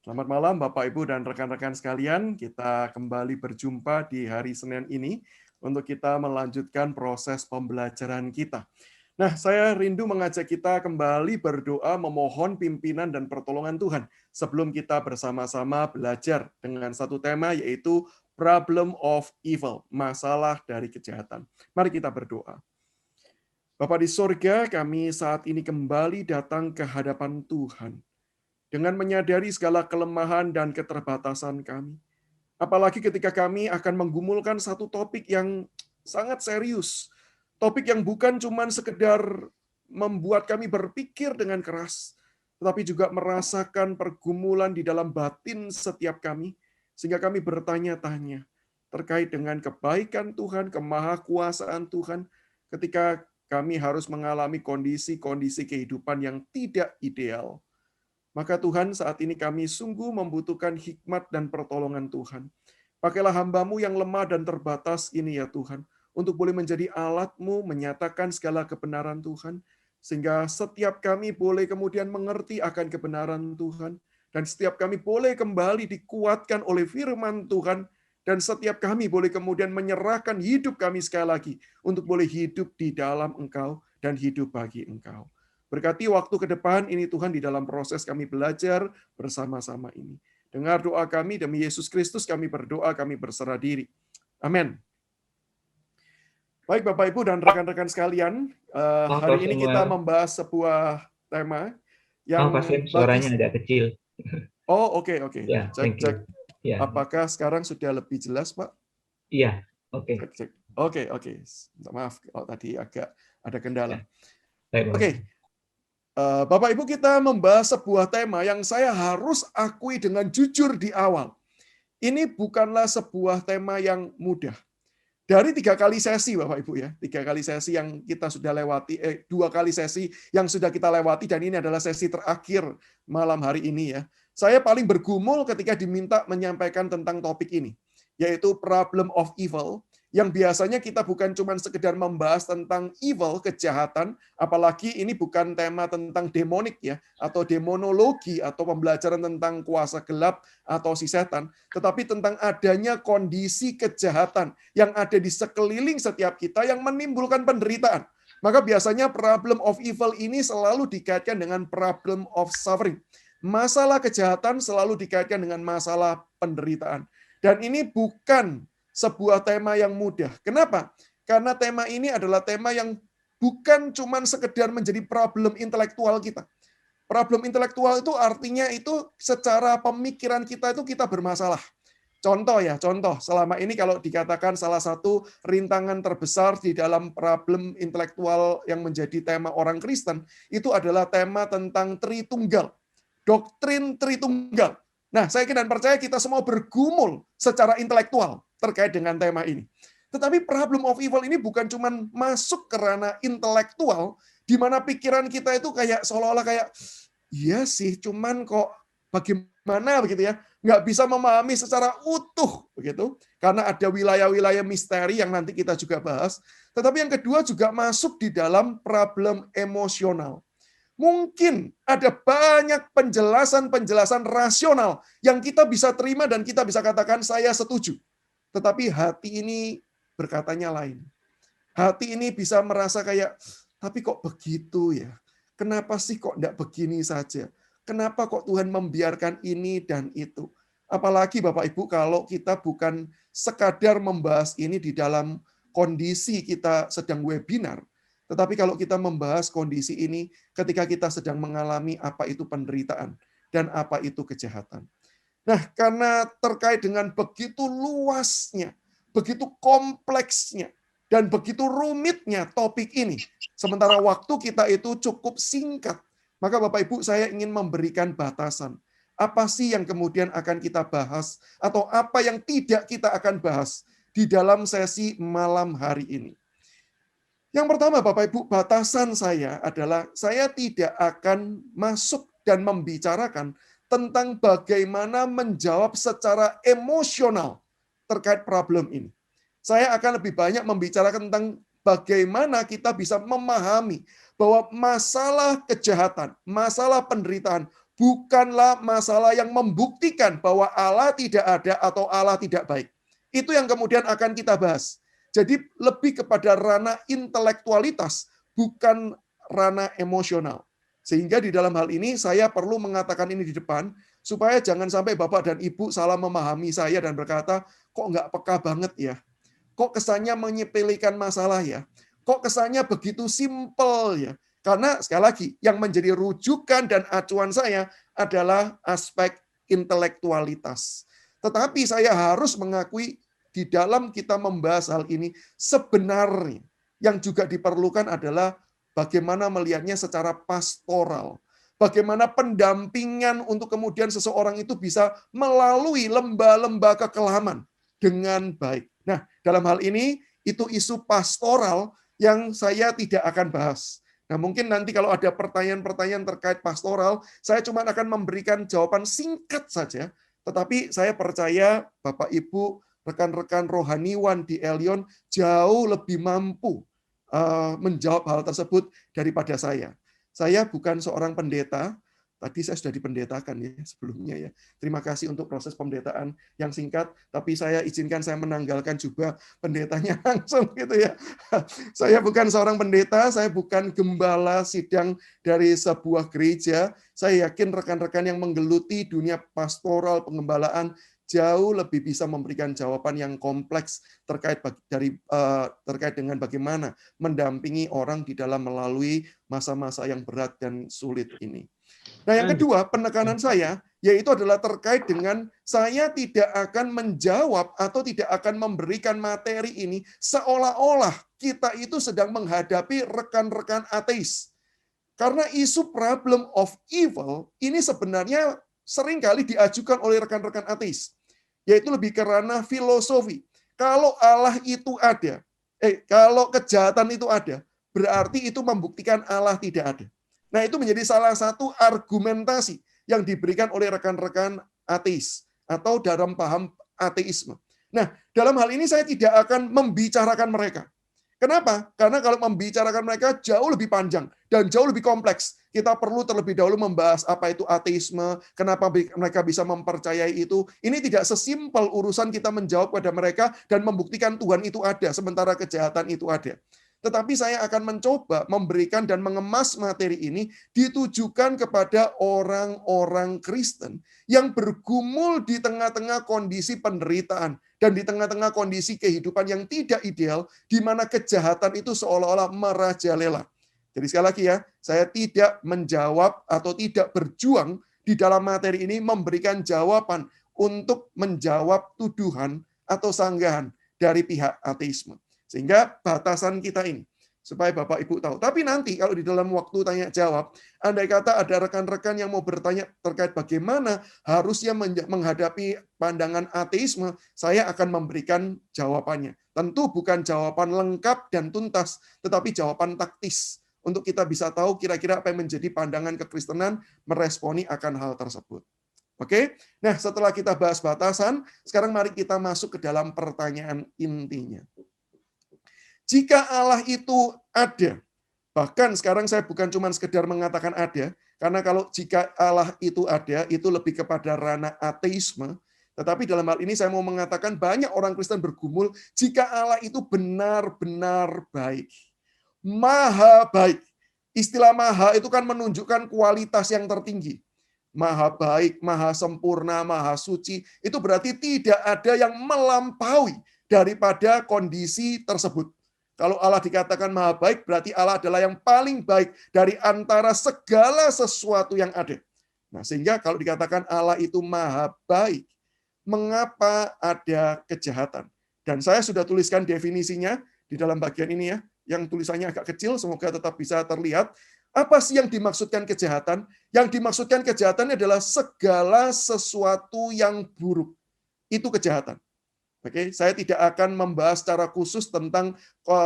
Selamat malam Bapak, Ibu, dan rekan-rekan sekalian. Kita kembali berjumpa di hari Senin ini untuk kita melanjutkan proses pembelajaran kita. Nah, saya rindu mengajak kita kembali berdoa memohon pimpinan dan pertolongan Tuhan sebelum kita bersama-sama belajar dengan satu tema, yaitu problem of evil, masalah dari kejahatan. Mari kita berdoa. Bapa di sorga, kami saat ini kembali datang ke hadapan Tuhan dengan menyadari segala kelemahan dan keterbatasan kami. Apalagi ketika kami akan menggumulkan satu topik yang sangat serius. Topik yang bukan cuma sekedar membuat kami berpikir dengan keras, tetapi juga merasakan pergumulan di dalam batin setiap kami, sehingga kami bertanya-tanya terkait dengan kebaikan Tuhan, kemahakuasaan Tuhan, ketika kami harus mengalami kondisi-kondisi kehidupan yang tidak ideal. Maka Tuhan, saat ini kami sungguh membutuhkan hikmat dan pertolongan Tuhan. Pakailah hamba-Mu yang lemah dan terbatas ini ya Tuhan, untuk boleh menjadi alat-Mu menyatakan segala kebenaran Tuhan, sehingga setiap kami boleh kemudian mengerti akan kebenaran Tuhan, dan setiap kami boleh kembali dikuatkan oleh firman Tuhan, dan setiap kami boleh kemudian menyerahkan hidup kami sekali lagi, untuk boleh hidup di dalam Engkau dan hidup bagi Engkau. Berkati waktu ke depan ini Tuhan di dalam proses kami belajar bersama-sama ini. Dengar doa kami demi Yesus Kristus kami berdoa, kami berserah diri. Amin. Baik Bapak Ibu dan rekan-rekan sekalian, hari Pak ini kita Samuel. membahas sebuah tema Pak yang Sim, bagi... suaranya agak kecil. Oh, oke. Ya, thank Cek. you. Ya, Apakah sekarang sudah lebih jelas, Pak? iya, oke. Cek. Oke. Maaf, tadi agak ada kendala. Ya, baik, Pak. Oke. Bapak Ibu, kita membahas sebuah tema yang saya harus akui dengan jujur di awal. Ini bukanlah sebuah tema yang mudah. Dari 3 kali sesi Bapak Ibu ya, 3 kali sesi yang kita sudah lewati, 2 kali sesi yang sudah kita lewati, dan ini adalah sesi terakhir malam hari ini ya. Saya paling bergumul ketika diminta menyampaikan tentang topik ini, yaitu problem of evil, yang biasanya kita bukan cuma sekedar membahas tentang evil, kejahatan, apalagi ini bukan tema tentang demonik ya, atau demonologi, atau pembelajaran tentang kuasa gelap atau si setan, tetapi tentang adanya kondisi kejahatan yang ada di sekeliling setiap kita yang menimbulkan penderitaan. Maka biasanya problem of evil ini selalu dikaitkan dengan problem of suffering. Masalah kejahatan selalu dikaitkan dengan masalah penderitaan. Dan ini bukan sebuah tema yang mudah. Kenapa? Karena tema ini adalah tema yang bukan cuma sekedar menjadi problem intelektual kita. Problem intelektual itu artinya itu secara pemikiran kita itu kita bermasalah. Contoh, selama ini kalau dikatakan salah satu rintangan terbesar di dalam problem intelektual yang menjadi tema orang Kristen, itu adalah tema tentang Tritunggal, doktrin Tritunggal. Nah, saya dan percaya kita semua bergumul secara intelektual terkait dengan tema ini. Tetapi problem of evil ini bukan cuma masuk ke ranah intelektual, di mana pikiran kita itu kayak seolah-olah kayak, iya sih, cuman kok bagaimana begitu ya, nggak bisa memahami secara utuh begitu, karena ada wilayah-wilayah misteri yang nanti kita juga bahas. Tetapi yang kedua juga masuk di dalam problem emosional. Mungkin ada banyak penjelasan-penjelasan rasional yang kita bisa terima dan kita bisa katakan saya setuju. Tetapi hati ini berkatanya lain. Hati ini bisa merasa kayak, tapi kok begitu ya? Kenapa sih kok enggak begini saja? Kenapa kok Tuhan membiarkan ini dan itu? Apalagi Bapak Ibu kalau kita bukan sekadar membahas ini di dalam kondisi kita sedang webinar, tetapi kalau kita membahas kondisi ini ketika kita sedang mengalami apa itu penderitaan dan apa itu kejahatan. Nah, karena terkait dengan begitu luasnya, begitu kompleksnya, dan begitu rumitnya topik ini, sementara waktu kita itu cukup singkat, maka Bapak Ibu saya ingin memberikan batasan. Apa sih yang kemudian akan kita bahas, atau apa yang tidak kita akan bahas di dalam sesi malam hari ini. Yang pertama Bapak Ibu, batasan saya adalah saya tidak akan masuk dan membicarakan tentang bagaimana menjawab secara emosional terkait problem ini. Saya akan lebih banyak membicarakan tentang bagaimana kita bisa memahami bahwa masalah kejahatan, masalah penderitaan bukanlah masalah yang membuktikan bahwa Allah tidak ada atau Allah tidak baik. Itu yang kemudian akan kita bahas. Jadi lebih kepada ranah intelektualitas, bukan ranah emosional. Sehingga di dalam hal ini saya perlu mengatakan ini di depan, supaya jangan sampai Bapak dan Ibu salah memahami saya dan berkata, kok nggak peka banget ya? Kok kesannya menyepelekan masalah ya? Kok kesannya begitu simpel ya? Karena sekali lagi, yang menjadi rujukan dan acuan saya adalah aspek intelektualitas. Tetapi saya harus mengakui di dalam kita membahas hal ini, sebenarnya yang juga diperlukan adalah bagaimana melihatnya secara pastoral. Bagaimana pendampingan untuk kemudian seseorang itu bisa melalui lembah-lembah kekelaman dengan baik. Nah, dalam hal ini, itu isu pastoral yang saya tidak akan bahas. Nah, mungkin nanti kalau ada pertanyaan-pertanyaan terkait pastoral, saya cuma akan memberikan jawaban singkat saja. Tetapi saya percaya Bapak Ibu, rekan-rekan rohaniwan di Elion jauh lebih mampu menjawab hal tersebut daripada saya. Saya bukan seorang pendeta, tadi saya sudah dipendetakan ya sebelumnya ya. Terima kasih untuk proses pendetaan yang singkat, tapi saya izinkan saya menanggalkan juga pendetanya langsung gitu ya. Saya bukan seorang pendeta, saya bukan gembala sidang dari sebuah gereja. Saya yakin rekan-rekan yang menggeluti dunia pastoral pengembalaan jauh lebih bisa memberikan jawaban yang kompleks terkait dengan bagaimana mendampingi orang di dalam melalui masa-masa yang berat dan sulit ini. Nah, yang kedua, penekanan saya yaitu adalah terkait dengan saya tidak akan menjawab atau tidak akan memberikan materi ini seolah-olah kita itu sedang menghadapi rekan-rekan ateis. Karena isu problem of evil ini sebenarnya seringkali diajukan oleh rekan-rekan ateis, yaitu lebih ke ranah filosofi. Kalau Allah itu ada, kalau kejahatan itu ada, berarti itu membuktikan Allah tidak ada. Nah, itu menjadi salah satu argumentasi yang diberikan oleh rekan-rekan ateis atau dalam paham ateisme. Nah, dalam hal ini saya tidak akan membicarakan mereka. Kenapa? Karena kalau membicarakan mereka jauh lebih panjang dan jauh lebih kompleks. Kita perlu terlebih dahulu membahas apa itu ateisme, kenapa mereka bisa mempercayai itu. Ini tidak sesimpel urusan kita menjawab pada mereka dan membuktikan Tuhan itu ada, sementara kejahatan itu ada. Tetapi saya akan mencoba memberikan dan mengemas materi ini ditujukan kepada orang-orang Kristen yang bergumul di tengah-tengah kondisi penderitaan dan di tengah-tengah kondisi kehidupan yang tidak ideal, di mana kejahatan itu seolah-olah merajalela. Jadi sekali lagi ya, saya tidak menjawab atau tidak berjuang di dalam materi ini memberikan jawaban untuk menjawab tuduhan atau sanggahan dari pihak ateisme. Sehingga batasan kita ini, supaya Bapak Ibu tahu. Tapi nanti kalau di dalam waktu tanya jawab, andai kata ada rekan-rekan yang mau bertanya terkait bagaimana harusnya menghadapi pandangan ateisme, saya akan memberikan jawabannya. Tentu bukan jawaban lengkap dan tuntas, tetapi jawaban taktis. Untuk kita bisa tahu kira-kira apa yang menjadi pandangan kekristenan meresponi akan hal tersebut. Oke? Nah, setelah kita bahas batasan, sekarang mari kita masuk ke dalam pertanyaan intinya. Jika Allah itu ada, bahkan sekarang saya bukan cuma sekedar mengatakan ada, karena kalau jika Allah itu ada, itu lebih kepada ranah ateisme, tetapi dalam hal ini saya mau mengatakan banyak orang Kristen bergumul, jika Allah itu benar-benar baik. Maha baik. Istilah maha itu kan menunjukkan kualitas yang tertinggi. Maha baik, maha sempurna, maha suci, itu berarti tidak ada yang melampaui daripada kondisi tersebut. Kalau Allah dikatakan maha baik, berarti Allah adalah yang paling baik dari antara segala sesuatu yang ada. Nah, sehingga kalau dikatakan Allah itu maha baik, mengapa ada kejahatan? Dan saya sudah tuliskan definisinya di dalam bagian ini ya, yang tulisannya agak kecil, semoga tetap bisa terlihat. Apa sih yang dimaksudkan kejahatan? Yang dimaksudkan kejahatan adalah segala sesuatu yang buruk. Itu kejahatan. Oke, saya tidak akan membahas secara khusus tentang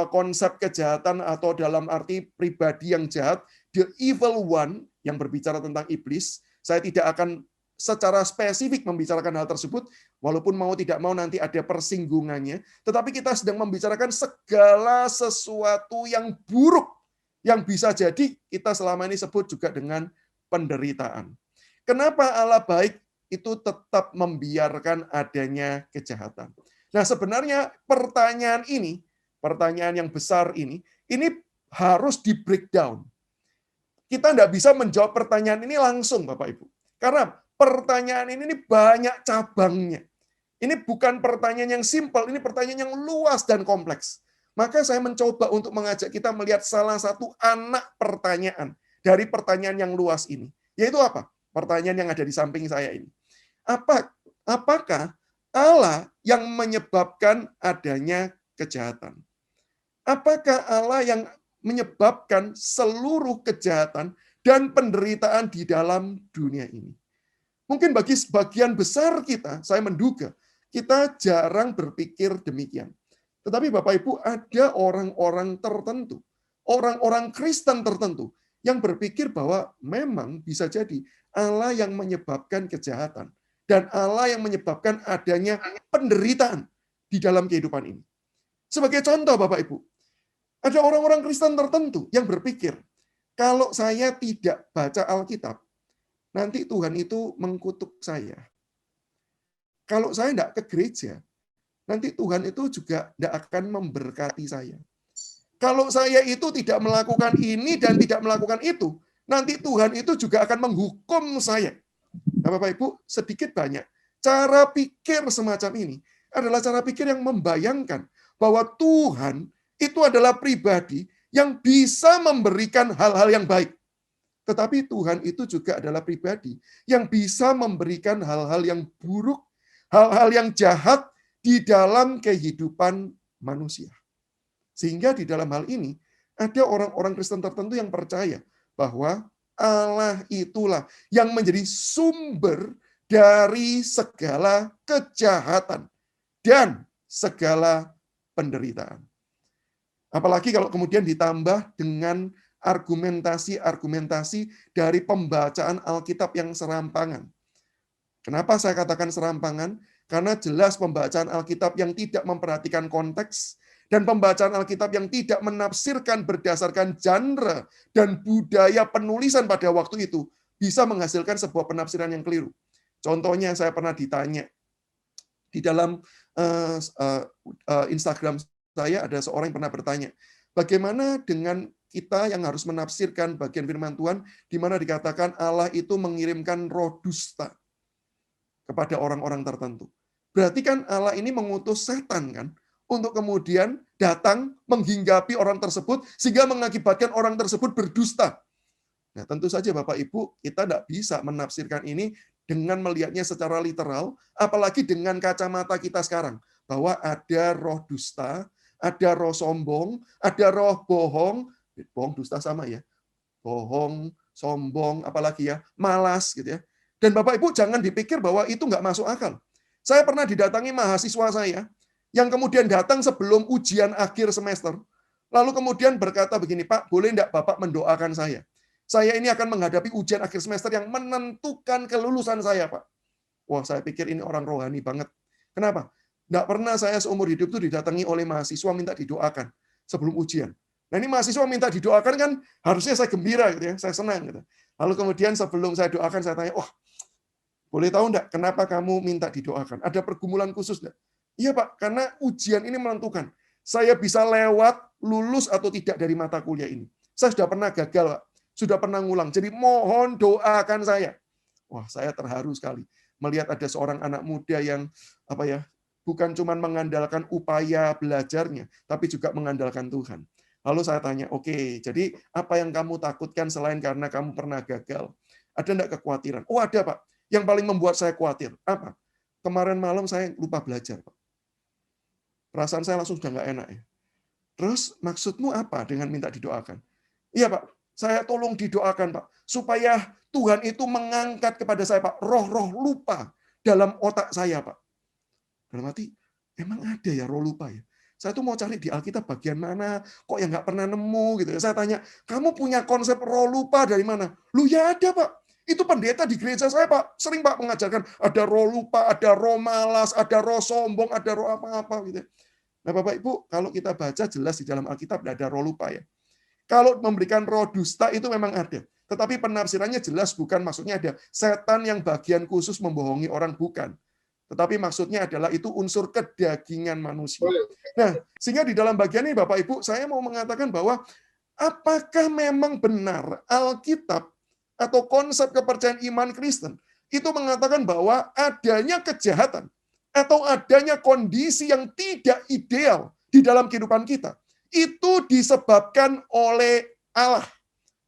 konsep kejahatan atau dalam arti pribadi yang jahat, the evil one yang berbicara tentang iblis. Saya tidak akan secara spesifik membicarakan hal tersebut, walaupun mau tidak mau nanti ada persinggungannya. Tetapi kita sedang membicarakan segala sesuatu yang buruk, yang bisa jadi kita selama ini sebut juga dengan penderitaan. Kenapa Allah baik itu tetap membiarkan adanya kejahatan? Nah, sebenarnya pertanyaan yang besar ini harus di breakdown. Kita tidak bisa menjawab pertanyaan ini langsung, Bapak Ibu. Karena pertanyaan ini banyak cabangnya. Ini bukan pertanyaan yang simpel, ini pertanyaan yang luas dan kompleks. Maka saya mencoba untuk mengajak kita melihat salah satu anak pertanyaan dari pertanyaan yang luas ini. Yaitu apa? Pertanyaan yang ada di samping saya ini. Apakah Allah yang menyebabkan adanya kejahatan? Apakah Allah yang menyebabkan seluruh kejahatan dan penderitaan di dalam dunia ini? Mungkin bagi sebagian besar kita, saya menduga, kita jarang berpikir demikian. Tetapi Bapak Ibu, ada orang-orang tertentu, orang-orang Kristen tertentu, yang berpikir bahwa memang bisa jadi Allah yang menyebabkan kejahatan, dan Allah yang menyebabkan adanya penderitaan di dalam kehidupan ini. Sebagai contoh Bapak Ibu, ada orang-orang Kristen tertentu yang berpikir, kalau saya tidak baca Alkitab, nanti Tuhan itu mengkutuk saya. Kalau saya tidak ke gereja, nanti Tuhan itu juga tidak akan memberkati saya. Kalau saya itu tidak melakukan ini dan tidak melakukan itu, nanti Tuhan itu juga akan menghukum saya. Nah, Bapak Ibu, sedikit banyak cara pikir semacam ini adalah cara pikir yang membayangkan bahwa Tuhan itu adalah pribadi yang bisa memberikan hal-hal yang baik. Tetapi Tuhan itu juga adalah pribadi yang bisa memberikan hal-hal yang buruk, hal-hal yang jahat di dalam kehidupan manusia. Sehingga di dalam hal ini, ada orang-orang Kristen tertentu yang percaya bahwa Allah itulah yang menjadi sumber dari segala kejahatan dan segala penderitaan. Apalagi kalau kemudian ditambah dengan argumentasi-argumentasi dari pembacaan Alkitab yang serampangan. Kenapa saya katakan serampangan? Karena jelas pembacaan Alkitab yang tidak memperhatikan konteks dan pembacaan Alkitab yang tidak menafsirkan berdasarkan genre dan budaya penulisan pada waktu itu bisa menghasilkan sebuah penafsiran yang keliru. Contohnya saya pernah ditanya di dalam Instagram saya, ada seorang yang pernah bertanya, bagaimana dengan kita yang harus menafsirkan bagian firman Tuhan di mana dikatakan Allah itu mengirimkan roh dusta kepada orang-orang tertentu. Berarti kan Allah ini mengutus setan kan untuk kemudian datang menghinggapi orang tersebut sehingga mengakibatkan orang tersebut berdusta. Nah, tentu saja Bapak Ibu, kita tidak bisa menafsirkan ini dengan melihatnya secara literal, apalagi dengan kacamata kita sekarang, bahwa ada roh dusta, ada roh sombong, ada roh bohong, bohong dusta sama ya, bohong, sombong, apalagi ya, malas gitu ya. Dan Bapak Ibu jangan dipikir bahwa itu nggak masuk akal. Saya pernah didatangi mahasiswa saya yang kemudian datang sebelum ujian akhir semester, lalu kemudian berkata begini, Pak, boleh enggak Bapak mendoakan saya? Saya ini akan menghadapi ujian akhir semester yang menentukan kelulusan saya, Pak. Wah, saya pikir ini orang rohani banget. Kenapa? Enggak pernah saya seumur hidup itu didatangi oleh mahasiswa minta didoakan sebelum ujian. Nah, ini mahasiswa minta didoakan kan harusnya saya gembira gitu ya, saya senang gitu. Lalu kemudian sebelum saya doakan saya tanya, "Wah, boleh tahu enggak kenapa kamu minta didoakan? Ada pergumulan khusus enggak?" Iya, Pak, karena ujian ini menentukan saya bisa lewat, lulus atau tidak dari mata kuliah ini. Saya sudah pernah gagal, Pak. Sudah pernah ngulang. Jadi mohon doakan saya. Wah, saya terharu sekali melihat ada seorang anak muda yang bukan cuma mengandalkan upaya belajarnya, tapi juga mengandalkan Tuhan. Lalu saya tanya, oke, jadi apa yang kamu takutkan selain karena kamu pernah gagal? Ada enggak kekhawatiran? Oh, ada, Pak. Yang paling membuat saya khawatir, apa? Kemarin malam saya lupa belajar, Pak. Perasaan saya langsung sudah nggak enak ya. Terus maksudmu apa dengan minta didoakan? Iya, Pak, saya tolong didoakan, Pak, supaya Tuhan itu mengangkat kepada saya, Pak, roh-roh lupa dalam otak saya, Pak. Dalam hati, emang ada ya roh lupa ya? Saya tuh mau cari di Alkitab bagian mana, kok yang nggak pernah nemu gitu. Saya tanya, kamu punya konsep roh lupa dari mana? Lu ya ada, Pak. Itu pendeta di gereja saya, Pak. Sering, Pak, mengajarkan ada roh lupa, ada roh malas, ada roh sombong, ada roh apa-apa gitu. Nah, Bapak Ibu, kalau kita baca jelas di dalam Alkitab tidak ada roh lupa ya. Kalau memberikan roh dusta itu memang ada. Tetapi penafsirannya jelas bukan maksudnya ada setan yang bagian khusus membohongi orang, bukan. Tetapi maksudnya adalah itu unsur kedagingan manusia. Nah, sehingga di dalam bagian ini Bapak Ibu, saya mau mengatakan bahwa apakah memang benar Alkitab atau konsep kepercayaan iman Kristen itu mengatakan bahwa adanya kejahatan atau adanya kondisi yang tidak ideal di dalam kehidupan kita itu disebabkan oleh Allah.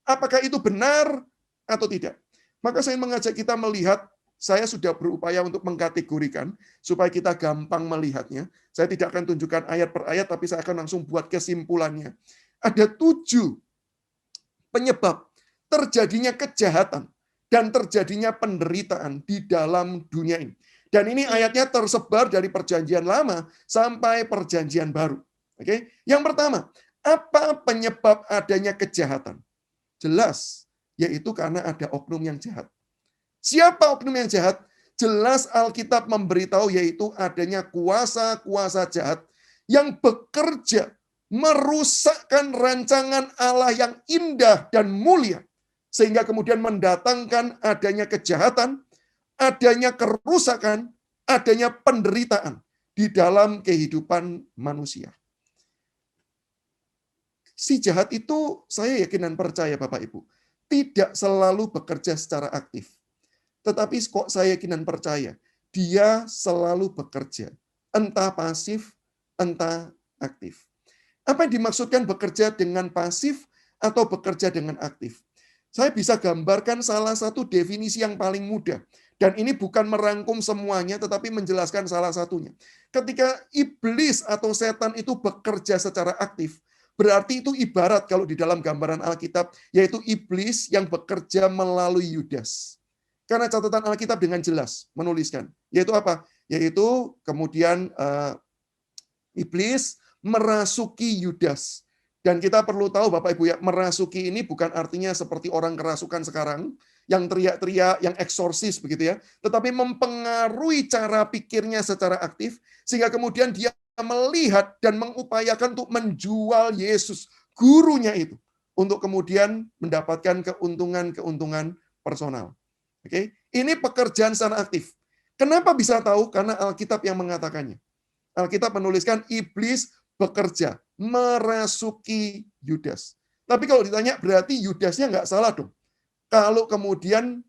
Apakah itu benar atau tidak? Maka saya mengajak kita melihat, saya sudah berupaya untuk mengkategorikan supaya kita gampang melihatnya. Saya tidak akan tunjukkan ayat per ayat, tapi saya akan langsung buat kesimpulannya. Ada 7 penyebab terjadinya kejahatan dan terjadinya penderitaan di dalam dunia ini. Dan ini ayatnya tersebar dari perjanjian lama sampai perjanjian baru. Oke, yang pertama, apa penyebab adanya kejahatan? Jelas, yaitu karena ada oknum yang jahat. Siapa oknum yang jahat? Jelas Alkitab memberitahu yaitu adanya kuasa-kuasa jahat yang bekerja merusakkan rancangan Allah yang indah dan mulia. Sehingga kemudian mendatangkan adanya kejahatan, adanya kerusakan, adanya penderitaan di dalam kehidupan manusia. Si jahat itu, saya yakin dan percaya Bapak Ibu, tidak selalu bekerja secara aktif. Tetapi kok saya yakin dan percaya, dia selalu bekerja. Entah pasif, entah aktif. Apa yang dimaksudkan bekerja dengan pasif atau bekerja dengan aktif? Saya bisa gambarkan salah satu definisi yang paling mudah. Dan ini bukan merangkum semuanya, tetapi menjelaskan salah satunya. Ketika iblis atau setan itu bekerja secara aktif, berarti itu ibarat kalau di dalam gambaran Alkitab, yaitu iblis yang bekerja melalui Yudas. Karena catatan Alkitab dengan jelas menuliskan. Yaitu apa? Yaitu kemudian iblis merasuki Yudas. Dan kita perlu tahu Bapak Ibu ya, merasuki ini bukan artinya seperti orang kerasukan sekarang, yang teriak-teriak, yang eksorsis begitu ya. Tetapi mempengaruhi cara pikirnya secara aktif, sehingga kemudian dia melihat dan mengupayakan untuk menjual Yesus, gurunya itu, untuk kemudian mendapatkan keuntungan-keuntungan personal. Oke, ini pekerjaan secara aktif. Kenapa bisa tahu? Karena Alkitab yang mengatakannya. Alkitab menuliskan iblis bekerja merasuki Yudas. Tapi kalau ditanya berarti Yudasnya nggak salah dong. Kalau kemudian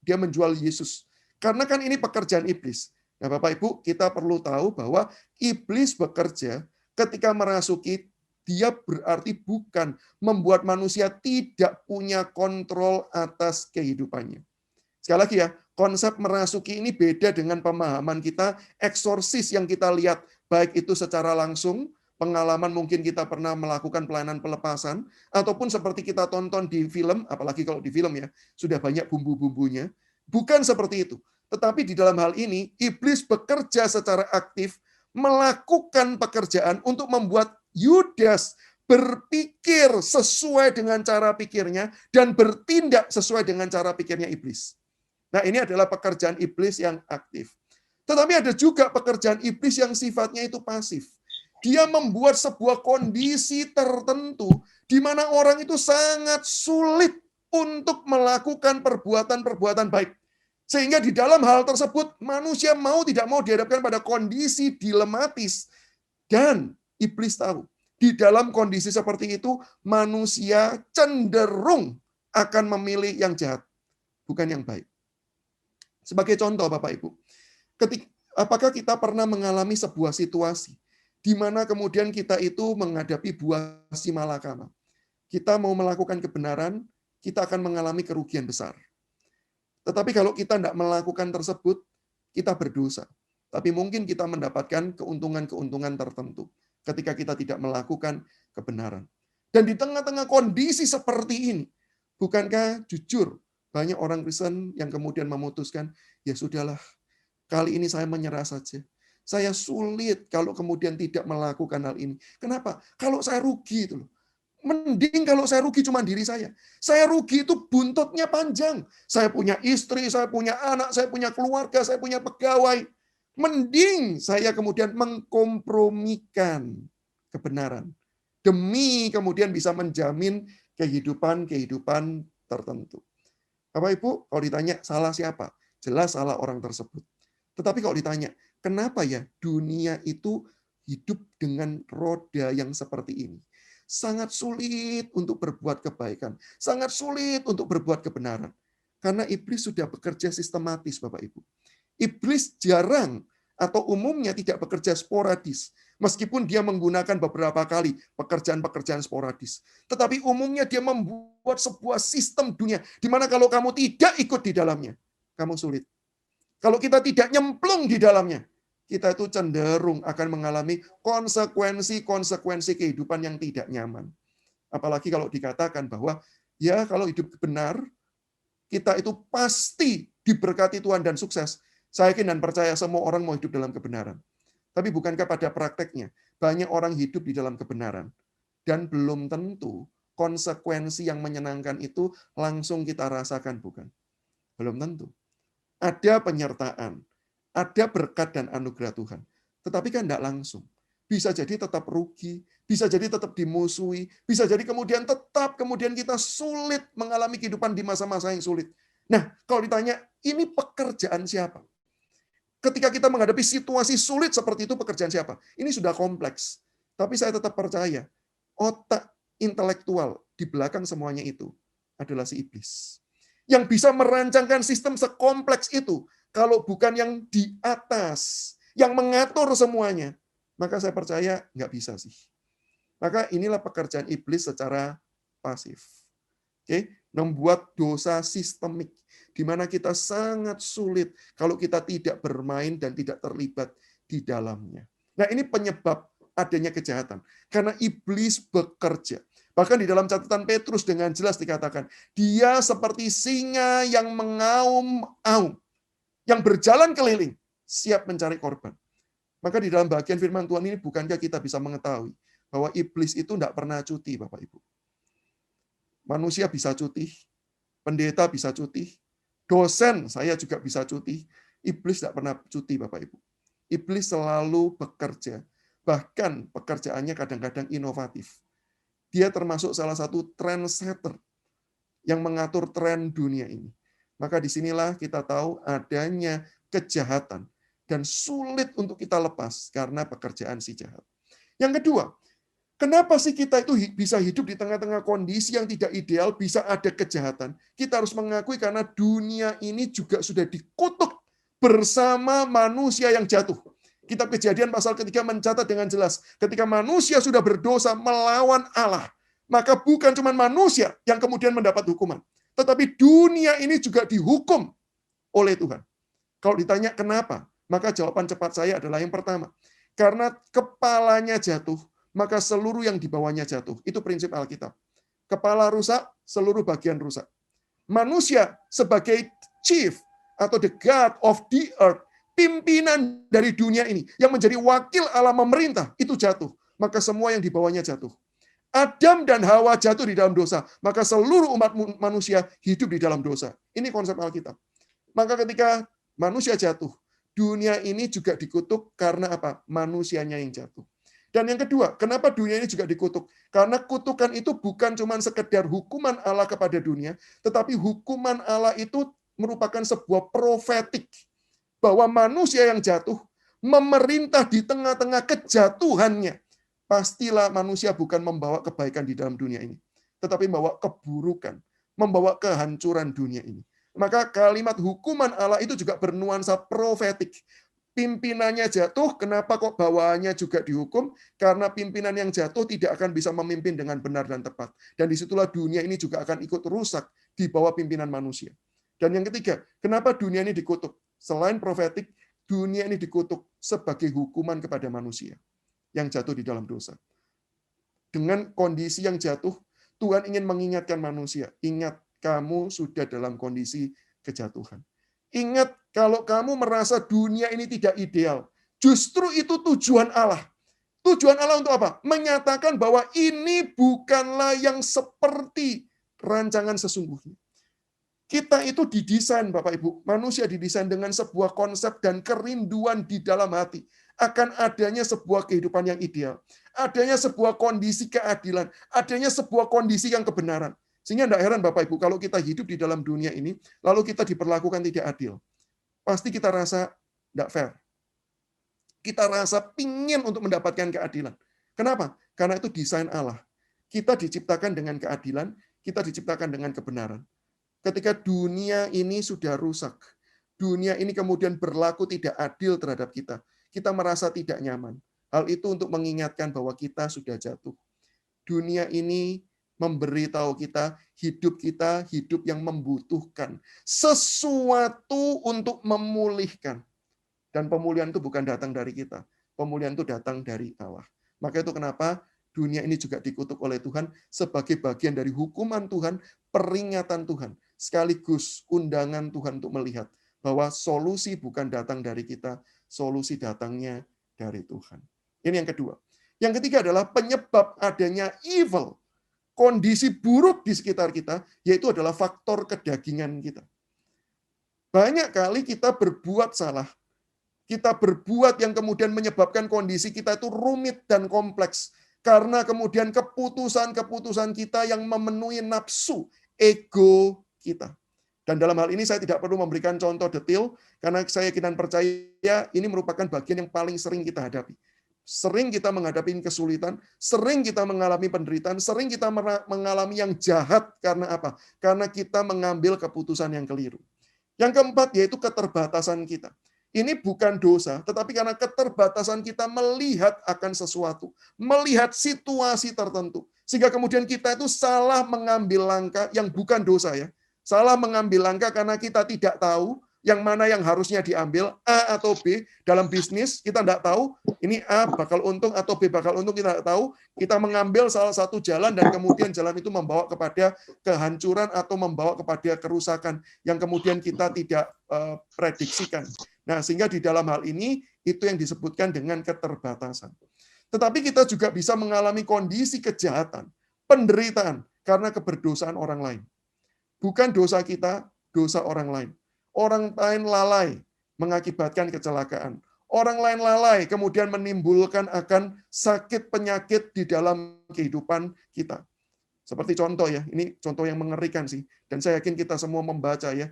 dia menjual Yesus. Karena kan ini pekerjaan iblis. Nah, Bapak Ibu, kita perlu tahu bahwa iblis bekerja ketika merasuki, dia berarti bukan membuat manusia tidak punya kontrol atas kehidupannya. Sekali lagi ya, konsep merasuki ini beda dengan pemahaman kita, eksorsis yang kita lihat, baik itu secara langsung, pengalaman mungkin kita pernah melakukan pelayanan pelepasan, ataupun seperti kita tonton di film, apalagi kalau di film ya, sudah banyak bumbu-bumbunya. Bukan seperti itu. Tetapi di dalam hal ini, iblis bekerja secara aktif, melakukan pekerjaan untuk membuat Yudas berpikir sesuai dengan cara pikirnya, dan bertindak sesuai dengan cara pikirnya iblis. Nah, ini adalah pekerjaan iblis yang aktif. Tetapi ada juga pekerjaan iblis yang sifatnya itu pasif. Dia membuat sebuah kondisi tertentu di mana orang itu sangat sulit untuk melakukan perbuatan-perbuatan baik. Sehingga di dalam hal tersebut, manusia mau tidak mau dihadapkan pada kondisi dilematis. Dan iblis tahu, di dalam kondisi seperti itu, manusia cenderung akan memilih yang jahat, bukan yang baik. Sebagai contoh, Bapak Ibu, apakah kita pernah mengalami sebuah situasi di mana kemudian kita itu menghadapi buah si malakama? Kita mau melakukan kebenaran, kita akan mengalami kerugian besar. Tetapi kalau kita tidak melakukan tersebut, kita berdosa. Tapi mungkin kita mendapatkan keuntungan-keuntungan tertentu ketika kita tidak melakukan kebenaran. Dan di tengah-tengah kondisi seperti ini, bukankah jujur banyak orang Kristen yang kemudian memutuskan, ya sudahlah, kali ini saya menyerah saja. Saya sulit kalau kemudian tidak melakukan hal ini. Kenapa? Kalau saya rugi itu loh. Mending kalau saya rugi cuma diri saya. Saya rugi itu buntutnya panjang. Saya punya istri, saya punya anak, saya punya keluarga, saya punya pegawai. Mending saya kemudian mengkompromikan kebenaran demi kemudian bisa menjamin kehidupan tertentu. Bapak Ibu, kalau ditanya salah siapa? Jelas salah orang tersebut. Tetapi kalau ditanya, kenapa ya dunia itu hidup dengan roda yang seperti ini? Sangat sulit untuk berbuat kebaikan, sangat sulit untuk berbuat kebenaran. Karena iblis sudah bekerja sistematis, Bapak Ibu. Iblis jarang atau umumnya tidak bekerja sporadis. Meskipun dia menggunakan beberapa kali pekerjaan-pekerjaan sporadis. Tetapi umumnya dia membuat sebuah sistem dunia, di mana kalau kamu tidak ikut di dalamnya, kamu sulit. Kalau kita tidak nyemplung di dalamnya, kita itu cenderung akan mengalami konsekuensi-konsekuensi kehidupan yang tidak nyaman. Apalagi kalau dikatakan bahwa, ya kalau hidup benar, kita itu pasti diberkati Tuhan dan sukses. Saya yakin dan percaya semua orang mau hidup dalam kebenaran. Tapi bukankah pada prakteknya, banyak orang hidup di dalam kebenaran. Dan belum tentu konsekuensi yang menyenangkan itu langsung kita rasakan, bukan? Belum tentu. Ada penyertaan, ada berkat dan anugerah Tuhan. Tetapi kan tidak langsung. Bisa jadi tetap rugi, bisa jadi tetap dimusuhi, bisa jadi kemudian kita sulit mengalami kehidupan di masa-masa yang sulit. Nah, kalau ditanya, ini pekerjaan siapa? Ketika kita menghadapi situasi sulit seperti itu, pekerjaan siapa? Ini sudah kompleks. Tapi saya tetap percaya, otak intelektual di belakang semuanya itu adalah si iblis. Yang bisa merancangkan sistem sekompleks itu, kalau bukan yang di atas, yang mengatur semuanya, maka saya percaya nggak bisa sih. Maka inilah pekerjaan iblis secara pasif. Oke, membuat dosa sistemik, di mana kita sangat sulit kalau kita tidak bermain dan tidak terlibat di dalamnya. Nah, ini penyebab adanya kejahatan. Karena iblis bekerja. Bahkan di dalam catatan Petrus dengan jelas dikatakan, dia seperti singa yang mengaum-aum, yang berjalan keliling, siap mencari korban. Maka di dalam bagian firman Tuhan ini bukankah kita bisa mengetahui bahwa iblis itu tidak pernah cuti, Bapak Ibu. Manusia bisa cuti, pendeta bisa cuti, dosen saya juga bisa cuti. Iblis tidak pernah cuti, Bapak Ibu. Iblis selalu bekerja. Bahkan pekerjaannya kadang-kadang inovatif. Dia termasuk salah satu trendsetter yang mengatur tren dunia ini. Maka disinilah kita tahu adanya kejahatan. Dan sulit untuk kita lepas karena pekerjaan si jahat. Yang kedua, kenapa sih kita itu bisa hidup di tengah-tengah kondisi yang tidak ideal, bisa ada kejahatan? Kita harus mengakui karena dunia ini juga sudah dikutuk bersama manusia yang jatuh. Kitab Kejadian pasal ketiga mencatat dengan jelas, ketika manusia sudah berdosa melawan Allah, maka bukan cuma manusia yang kemudian mendapat hukuman, tetapi dunia ini juga dihukum oleh Tuhan. Kalau ditanya kenapa, maka jawaban cepat saya adalah yang pertama, karena kepalanya jatuh, maka seluruh yang di bawahnya jatuh. Itu prinsip Alkitab. Kepala rusak, seluruh bagian rusak. Manusia sebagai chief atau the God of the earth, pimpinan dari dunia ini, yang menjadi wakil Allah memerintah, itu jatuh. Maka semua yang di bawahnya jatuh. Adam dan Hawa jatuh di dalam dosa, maka seluruh umat manusia hidup di dalam dosa. Ini konsep Alkitab. Maka ketika manusia jatuh, dunia ini juga dikutuk karena apa? Manusianya yang jatuh. Dan yang kedua, kenapa dunia ini juga dikutuk? Karena kutukan itu bukan cuma sekedar hukuman Allah kepada dunia, tetapi hukuman Allah itu merupakan sebuah profetik bahwa manusia yang jatuh memerintah di tengah-tengah kejatuhannya. Pastilah manusia bukan membawa kebaikan di dalam dunia ini, tetapi membawa keburukan, membawa kehancuran dunia ini. Maka kalimat hukuman Allah itu juga bernuansa profetik. Pimpinannya jatuh, kenapa kok bawahannya juga dihukum? Karena pimpinan yang jatuh tidak akan bisa memimpin dengan benar dan tepat. Dan disitulah dunia ini juga akan ikut rusak di bawah pimpinan manusia. Dan yang ketiga, kenapa dunia ini dikutuk? Selain profetik, dunia ini dikutuk sebagai hukuman kepada manusia yang jatuh di dalam dosa. Dengan kondisi yang jatuh, Tuhan ingin mengingatkan manusia, ingat, kamu sudah dalam kondisi kejatuhan. Ingat, kalau kamu merasa dunia ini tidak ideal, justru itu tujuan Allah. Tujuan Allah untuk apa? Menyatakan bahwa ini bukanlah yang seperti rancangan sesungguhnya. Kita itu didesain, Bapak Ibu, manusia didesain dengan sebuah konsep dan kerinduan di dalam hati. akan adanya sebuah kehidupan yang ideal, adanya sebuah kondisi keadilan, adanya sebuah kondisi yang kebenaran. Sehingga tidak heran Bapak Ibu, kalau kita hidup di dalam dunia ini, lalu kita diperlakukan tidak adil. Pasti kita rasa tidak fair. Kita rasa pingin untuk mendapatkan keadilan. Kenapa? Karena itu desain Allah. Kita diciptakan dengan keadilan, kita diciptakan dengan kebenaran. Ketika dunia ini sudah rusak, dunia ini kemudian berlaku tidak adil terhadap kita, kita merasa tidak nyaman. Hal itu untuk mengingatkan bahwa kita sudah jatuh. Dunia ini memberitahu kita hidup yang membutuhkan sesuatu untuk memulihkan. Dan pemulihan itu bukan datang dari kita. Pemulihan itu datang dari Allah. Maka itu kenapa dunia ini juga dikutuk oleh Tuhan sebagai bagian dari hukuman Tuhan, peringatan Tuhan, sekaligus undangan Tuhan untuk melihat bahwa solusi bukan datang dari kita, solusi datangnya dari Tuhan. Ini yang kedua. Yang ketiga adalah penyebab adanya evil, kondisi buruk di sekitar kita, yaitu adalah faktor kedagingan kita. Banyak kali kita berbuat salah, kita berbuat yang kemudian menyebabkan kondisi kita itu rumit dan kompleks, karena kemudian keputusan-keputusan kita yang memenuhi nafsu, ego kita. Dan dalam hal ini saya tidak perlu memberikan contoh detail, karena saya yakin dan percaya ini merupakan bagian yang paling sering kita hadapi. Sering kita menghadapi kesulitan, sering kita mengalami penderitaan, sering kita mengalami yang jahat. Karena apa? Karena kita mengambil keputusan yang keliru. Yang keempat yaitu keterbatasan kita. Ini bukan dosa, tetapi karena keterbatasan kita melihat akan sesuatu, melihat situasi tertentu, sehingga kemudian kita itu salah mengambil langkah yang bukan dosa ya. Salah mengambil langkah karena kita tidak tahu yang mana yang harusnya diambil, A atau B. Dalam bisnis, kita tidak tahu, ini A bakal untung atau B bakal untung, kita tidak tahu. Kita mengambil salah satu jalan, dan kemudian jalan itu membawa kepada kehancuran atau membawa kepada kerusakan yang kemudian kita tidak prediksikan. Nah, sehingga di dalam hal ini, itu yang disebutkan dengan keterbatasan. Tetapi kita juga bisa mengalami kondisi kejahatan, penderitaan, karena keberdosaan orang lain. Bukan dosa kita, dosa orang lain. Orang lain lalai mengakibatkan kecelakaan. Orang lain lalai kemudian menimbulkan akan sakit penyakit di dalam kehidupan kita. Seperti contoh ya, ini contoh yang mengerikan sih. Dan saya yakin kita semua membaca ya.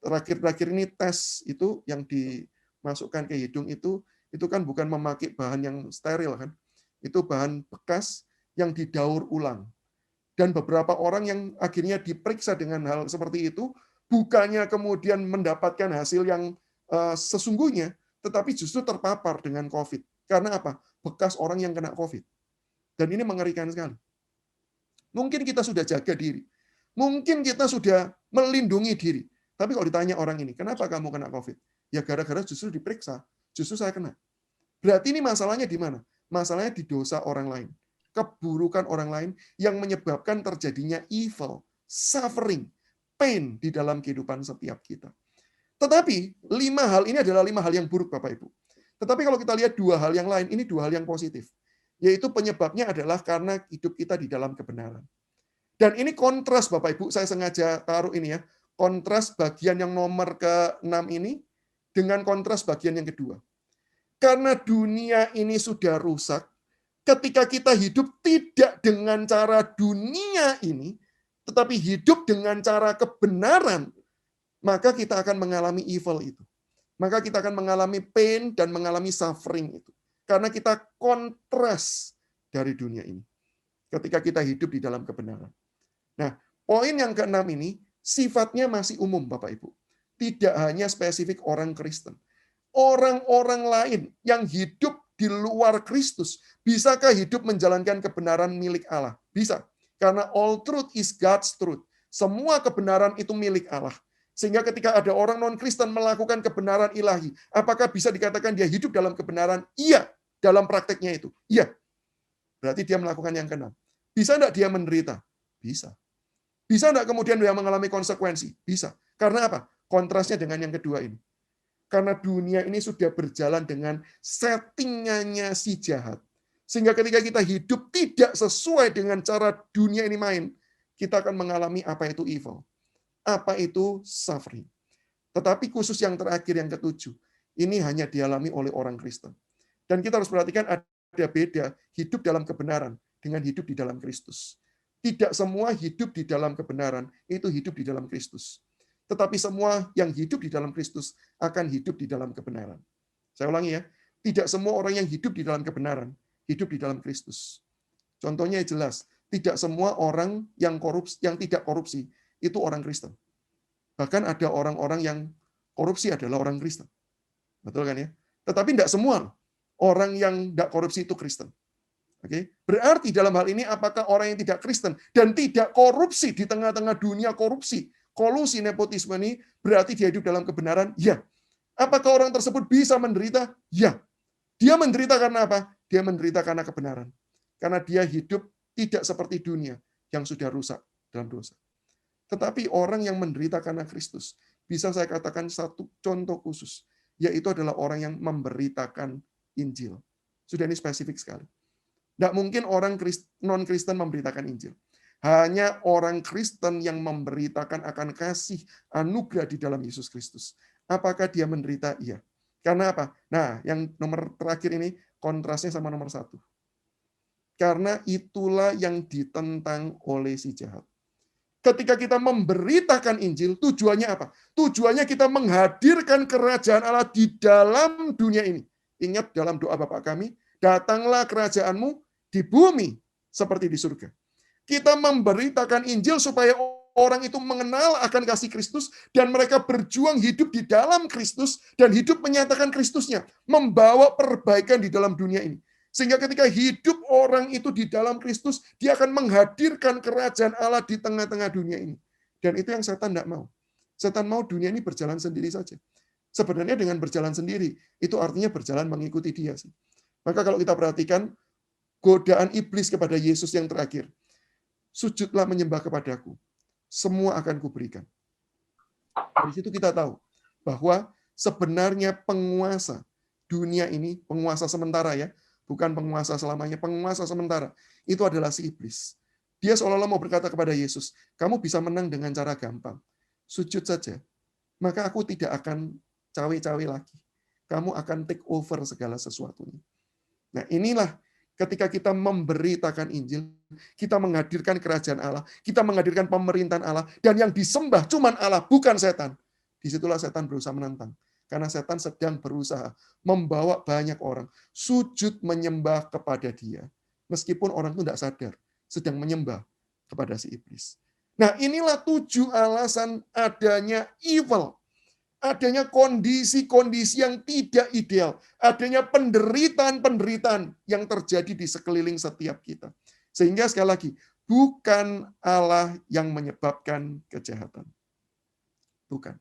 Terakhir-terakhir ini tes itu yang dimasukkan ke hidung itu kan bukan memakai bahan yang steril kan. Itu bahan bekas yang didaur ulang. Dan beberapa orang yang akhirnya diperiksa dengan hal seperti itu, bukannya kemudian mendapatkan hasil yang sesungguhnya, tetapi justru terpapar dengan COVID. Karena apa? Bekas orang yang kena COVID. Dan ini mengerikan sekali. Mungkin kita sudah jaga diri. Mungkin kita sudah melindungi diri. Tapi kalau ditanya orang ini, kenapa kamu kena COVID? Ya gara-gara justru diperiksa. Justru saya kena. Berarti ini masalahnya di mana? Masalahnya di dosa orang lain. Keburukan orang lain yang menyebabkan terjadinya evil, suffering, pain di dalam kehidupan setiap kita. Tetapi 5 hal ini adalah 5 hal yang buruk Bapak Ibu. Tetapi kalau kita lihat 2 hal yang lain, ini 2 hal yang positif. Yaitu penyebabnya adalah karena hidup kita di dalam kebenaran. Dan ini kontras Bapak Ibu, saya sengaja taruh ini ya, kontras bagian yang nomor ke-6 ini dengan kontras bagian yang kedua. Karena dunia ini sudah rusak, ketika kita hidup tidak dengan cara dunia ini, tetapi hidup dengan cara kebenaran, maka kita akan mengalami evil itu. Maka kita akan mengalami pain dan mengalami suffering itu. Karena kita kontras dari dunia ini. Ketika kita hidup di dalam kebenaran. Nah, poin yang ke-6 ini, sifatnya masih umum Bapak Ibu. Tidak hanya spesifik orang Kristen. Orang-orang lain yang hidup di luar Kristus, bisakah hidup menjalankan kebenaran milik Allah? Bisa. Karena all truth is God's truth. Semua kebenaran itu milik Allah. Sehingga ketika ada orang non-Kristen melakukan kebenaran ilahi, apakah bisa dikatakan dia hidup dalam kebenaran? Iya, dalam prakteknya itu. Iya. Berarti dia melakukan yang ke-6. Bisa enggak dia menderita? Bisa. Bisa enggak kemudian dia mengalami konsekuensi? Bisa. Karena apa? Kontrasnya dengan yang kedua ini. Karena dunia ini sudah berjalan dengan settingannya si jahat. Sehingga ketika kita hidup tidak sesuai dengan cara dunia ini main, kita akan mengalami apa itu evil. Apa itu suffering. Tetapi khusus yang terakhir, yang ke-7, ini hanya dialami oleh orang Kristen. Dan kita harus perhatikan ada beda hidup dalam kebenaran dengan hidup di dalam Kristus. Tidak semua hidup di dalam kebenaran itu hidup di dalam Kristus. Tetapi semua yang hidup di dalam Kristus akan hidup di dalam kebenaran. Saya ulangi ya, tidak semua orang yang hidup di dalam kebenaran hidup di dalam Kristus. Contohnya jelas, tidak semua orang yang tidak korupsi itu orang Kristen. Bahkan ada orang-orang yang korupsi adalah orang Kristen. Betul kan ya? Tetapi tidak semua orang yang tidak korupsi itu Kristen. Oke, berarti dalam hal ini apakah orang yang tidak Kristen dan tidak korupsi di tengah-tengah dunia korupsi, kolusi, nepotisme ini berarti dia hidup dalam kebenaran? Ya. Apakah orang tersebut bisa menderita? Ya. Dia menderita karena apa? Dia menderita karena kebenaran. Karena dia hidup tidak seperti dunia yang sudah rusak dalam dosa. Tetapi orang yang menderita karena Kristus, bisa saya katakan satu contoh khusus, yaitu adalah orang yang memberitakan Injil. Sudah ini spesifik sekali. Tidak mungkin orang non-Kristen memberitakan Injil. Hanya orang Kristen yang memberitakan akan kasih anugerah di dalam Yesus Kristus. Apakah dia menderita? Iya. Karena apa? Nah, yang nomor terakhir ini kontrasnya sama nomor 1. Karena itulah yang ditentang oleh si jahat. Ketika kita memberitakan Injil, tujuannya apa? Tujuannya kita menghadirkan kerajaan Allah di dalam dunia ini. Ingat dalam doa Bapa kami, datanglah kerajaanmu di bumi seperti di surga. Kita memberitakan Injil supaya orang itu mengenal akan kasih Kristus dan mereka berjuang hidup di dalam Kristus dan hidup menyatakan Kristusnya, membawa perbaikan di dalam dunia ini. Sehingga ketika hidup orang itu di dalam Kristus, dia akan menghadirkan kerajaan Allah di tengah-tengah dunia ini. Dan itu yang setan tidak mau. Setan mau dunia ini berjalan sendiri saja. Sebenarnya dengan berjalan sendiri, itu artinya berjalan mengikuti dia. Maka kalau kita perhatikan, godaan iblis kepada Yesus yang terakhir, sujudlah menyembah kepadaku, semua akan kuberikan. Dari situ kita tahu bahwa sebenarnya penguasa dunia ini, penguasa sementara ya, bukan penguasa selamanya, penguasa sementara, itu adalah si iblis. Dia seolah-olah mau berkata kepada Yesus, kamu bisa menang dengan cara gampang. Sujud saja. Maka aku tidak akan cawe-cawe lagi. Kamu akan take over segala sesuatunya. Nah inilah ketika kita memberitakan Injil, kita menghadirkan kerajaan Allah, kita menghadirkan pemerintahan Allah, dan yang disembah cuman Allah, bukan setan. Disitulah setan berusaha menantang. Karena setan sedang berusaha membawa banyak orang sujud menyembah kepada dia. Meskipun orang itu tidak sadar, sedang menyembah kepada si iblis. Nah inilah 7 alasan adanya evil. Adanya kondisi-kondisi yang tidak ideal. Adanya penderitaan-penderitaan yang terjadi di sekeliling setiap kita. Sehingga sekali lagi, bukan Allah yang menyebabkan kejahatan. Bukan.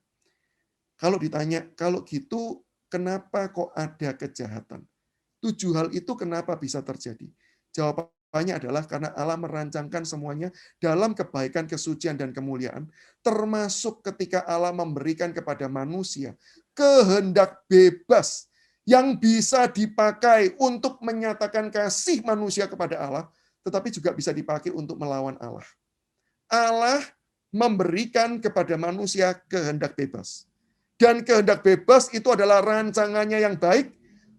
Kalau ditanya, kalau gitu kenapa kok ada kejahatan? 7 hal itu kenapa bisa terjadi? Jawabannya adalah karena Allah merancangkan semuanya dalam kebaikan, kesucian, dan kemuliaan, termasuk ketika Allah memberikan kepada manusia kehendak bebas yang bisa dipakai untuk menyatakan kasih manusia kepada Allah, tetapi juga bisa dipakai untuk melawan Allah. Allah memberikan kepada manusia kehendak bebas. Dan kehendak bebas itu adalah rancangannya yang baik,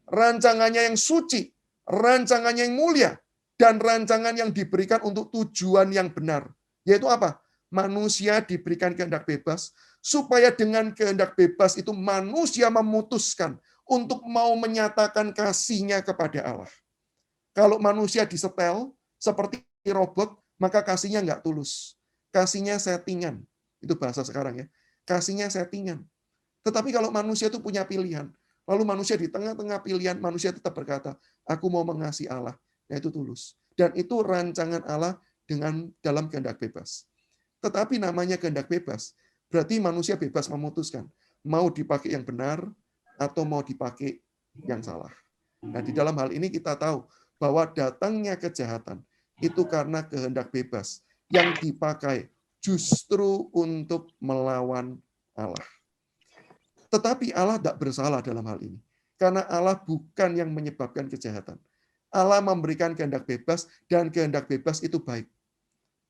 rancangannya yang suci, rancangannya yang mulia, dan rancangan yang diberikan untuk tujuan yang benar. Yaitu apa? Manusia diberikan kehendak bebas, supaya dengan kehendak bebas itu manusia memutuskan untuk mau menyatakan kasihnya kepada Allah. Kalau manusia disetel, seperti robot, maka kasihnya nggak tulus. Kasihnya settingan. Itu bahasa sekarang ya. Kasihnya settingan. Tetapi kalau manusia itu punya pilihan, lalu manusia di tengah-tengah pilihan, manusia tetap berkata, aku mau mengasihi Allah, yaitu tulus. Dan itu rancangan Allah dalam kehendak bebas. Tetapi namanya kehendak bebas, berarti manusia bebas memutuskan, mau dipakai yang benar, atau mau dipakai yang salah. Nah, di dalam hal ini kita tahu bahwa datangnya kejahatan itu karena kehendak bebas yang dipakai justru untuk melawan Allah. Tetapi Allah tidak bersalah dalam hal ini. Karena Allah bukan yang menyebabkan kejahatan. Allah memberikan kehendak bebas, dan kehendak bebas itu baik.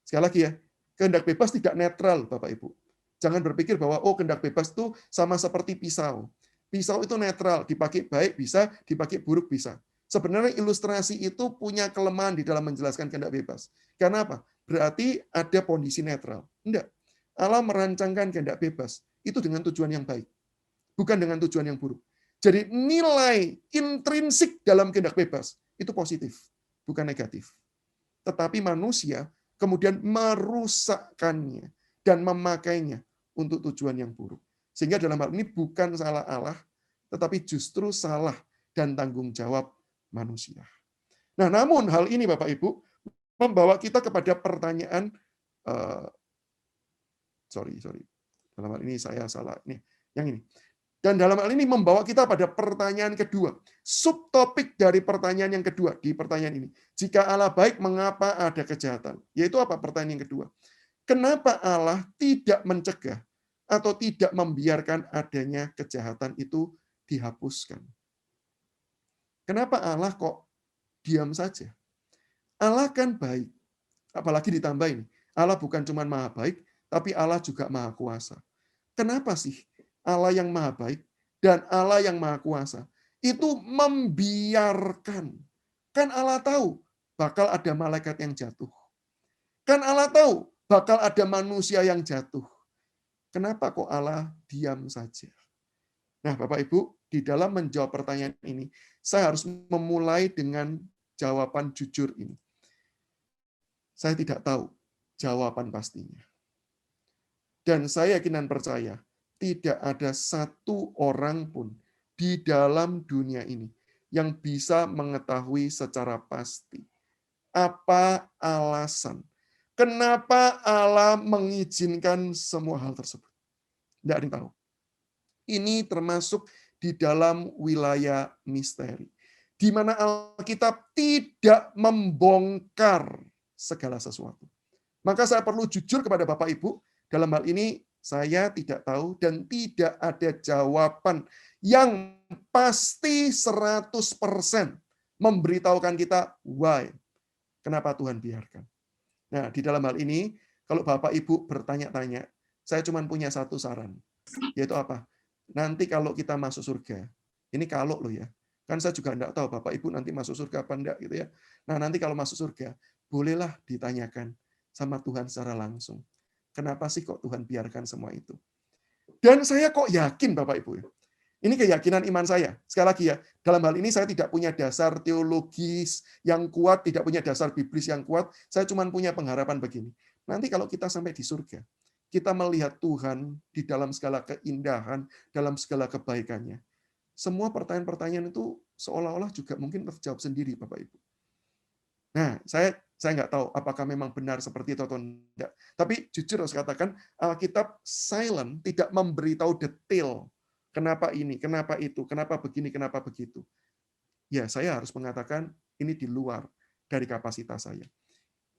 Sekali lagi ya, kehendak bebas tidak netral, Bapak Ibu. Jangan berpikir bahwa kehendak bebas itu sama seperti pisau. Pisau itu netral, dipakai baik bisa, dipakai buruk bisa. Sebenarnya ilustrasi itu punya kelemahan di dalam menjelaskan kehendak bebas. Karena apa? Berarti ada kondisi netral. Enggak. Allah merancangkan kehendak bebas itu dengan tujuan yang baik, bukan dengan tujuan yang buruk. Jadi nilai intrinsik dalam kehendak bebas itu positif, bukan negatif. Tetapi manusia kemudian merusakkannya dan memakainya untuk tujuan yang buruk. Sehingga dalam hal ini bukan salah Allah, tetapi justru salah dan tanggung jawab manusia. Nah, namun hal ini Bapak Ibu membawa kita kepada pertanyaan sorry. Dalam hal ini saya salah. Yang ini. Dan dalam hal ini membawa kita pada pertanyaan kedua. Subtopik dari pertanyaan yang kedua di pertanyaan ini. Jika Allah baik, mengapa ada kejahatan? Yaitu apa pertanyaan yang kedua? Kenapa Allah tidak mencegah atau tidak membiarkan adanya kejahatan itu dihapuskan? Kenapa Allah kok diam saja? Allah kan baik. Apalagi ditambah ini. Allah bukan cuma maha baik, tapi Allah juga maha kuasa. Kenapa sih Allah yang maha baik dan Allah yang maha kuasa itu membiarkan? Kan Allah tahu bakal ada malaikat yang jatuh. Kan Allah tahu bakal ada manusia yang jatuh. Kenapa kok Allah diam saja? Nah, Bapak Ibu, di dalam menjawab pertanyaan ini, saya harus memulai dengan jawaban jujur ini. Saya tidak tahu jawaban pastinya. Dan saya yakin dan percaya, tidak ada satu orang pun di dalam dunia ini yang bisa mengetahui secara pasti apa alasan kenapa Allah mengizinkan semua hal tersebut. Tidak ada yang tahu. Ini termasuk di dalam wilayah misteri, di mana Alkitab tidak membongkar segala sesuatu. Maka saya perlu jujur kepada Bapak Ibu, dalam hal ini saya tidak tahu dan tidak ada jawaban yang pasti 100% memberitahukan kita why. Kenapa Tuhan biarkan. Nah, di dalam hal ini, kalau Bapak Ibu bertanya-tanya, saya cuma punya satu saran. Yaitu apa? Nanti kalau kita masuk surga, ini kalau loh ya, kan saya juga enggak tahu Bapak Ibu nanti masuk surga apa enggak gitu ya. Nah, nanti kalau masuk surga, bolehlah ditanyakan sama Tuhan secara langsung. Kenapa sih kok Tuhan biarkan semua itu? Dan saya kok yakin Bapak Ibu. Ini keyakinan iman saya. Sekali lagi ya, dalam hal ini saya tidak punya dasar teologis yang kuat, tidak punya dasar biblis yang kuat. Saya cuma punya pengharapan begini. Nanti kalau kita sampai di surga, kita melihat Tuhan di dalam segala keindahan, dalam segala kebaikannya. Semua pertanyaan-pertanyaan itu seolah-olah juga mungkin terjawab sendiri, Bapak Ibu. Nah, saya nggak tahu apakah memang benar seperti itu atau tidak. Tapi jujur harus katakan, Alkitab silent, tidak memberitahu detail. Kenapa ini, kenapa itu, kenapa begini, kenapa begitu. Ya, saya harus mengatakan ini di luar dari kapasitas saya.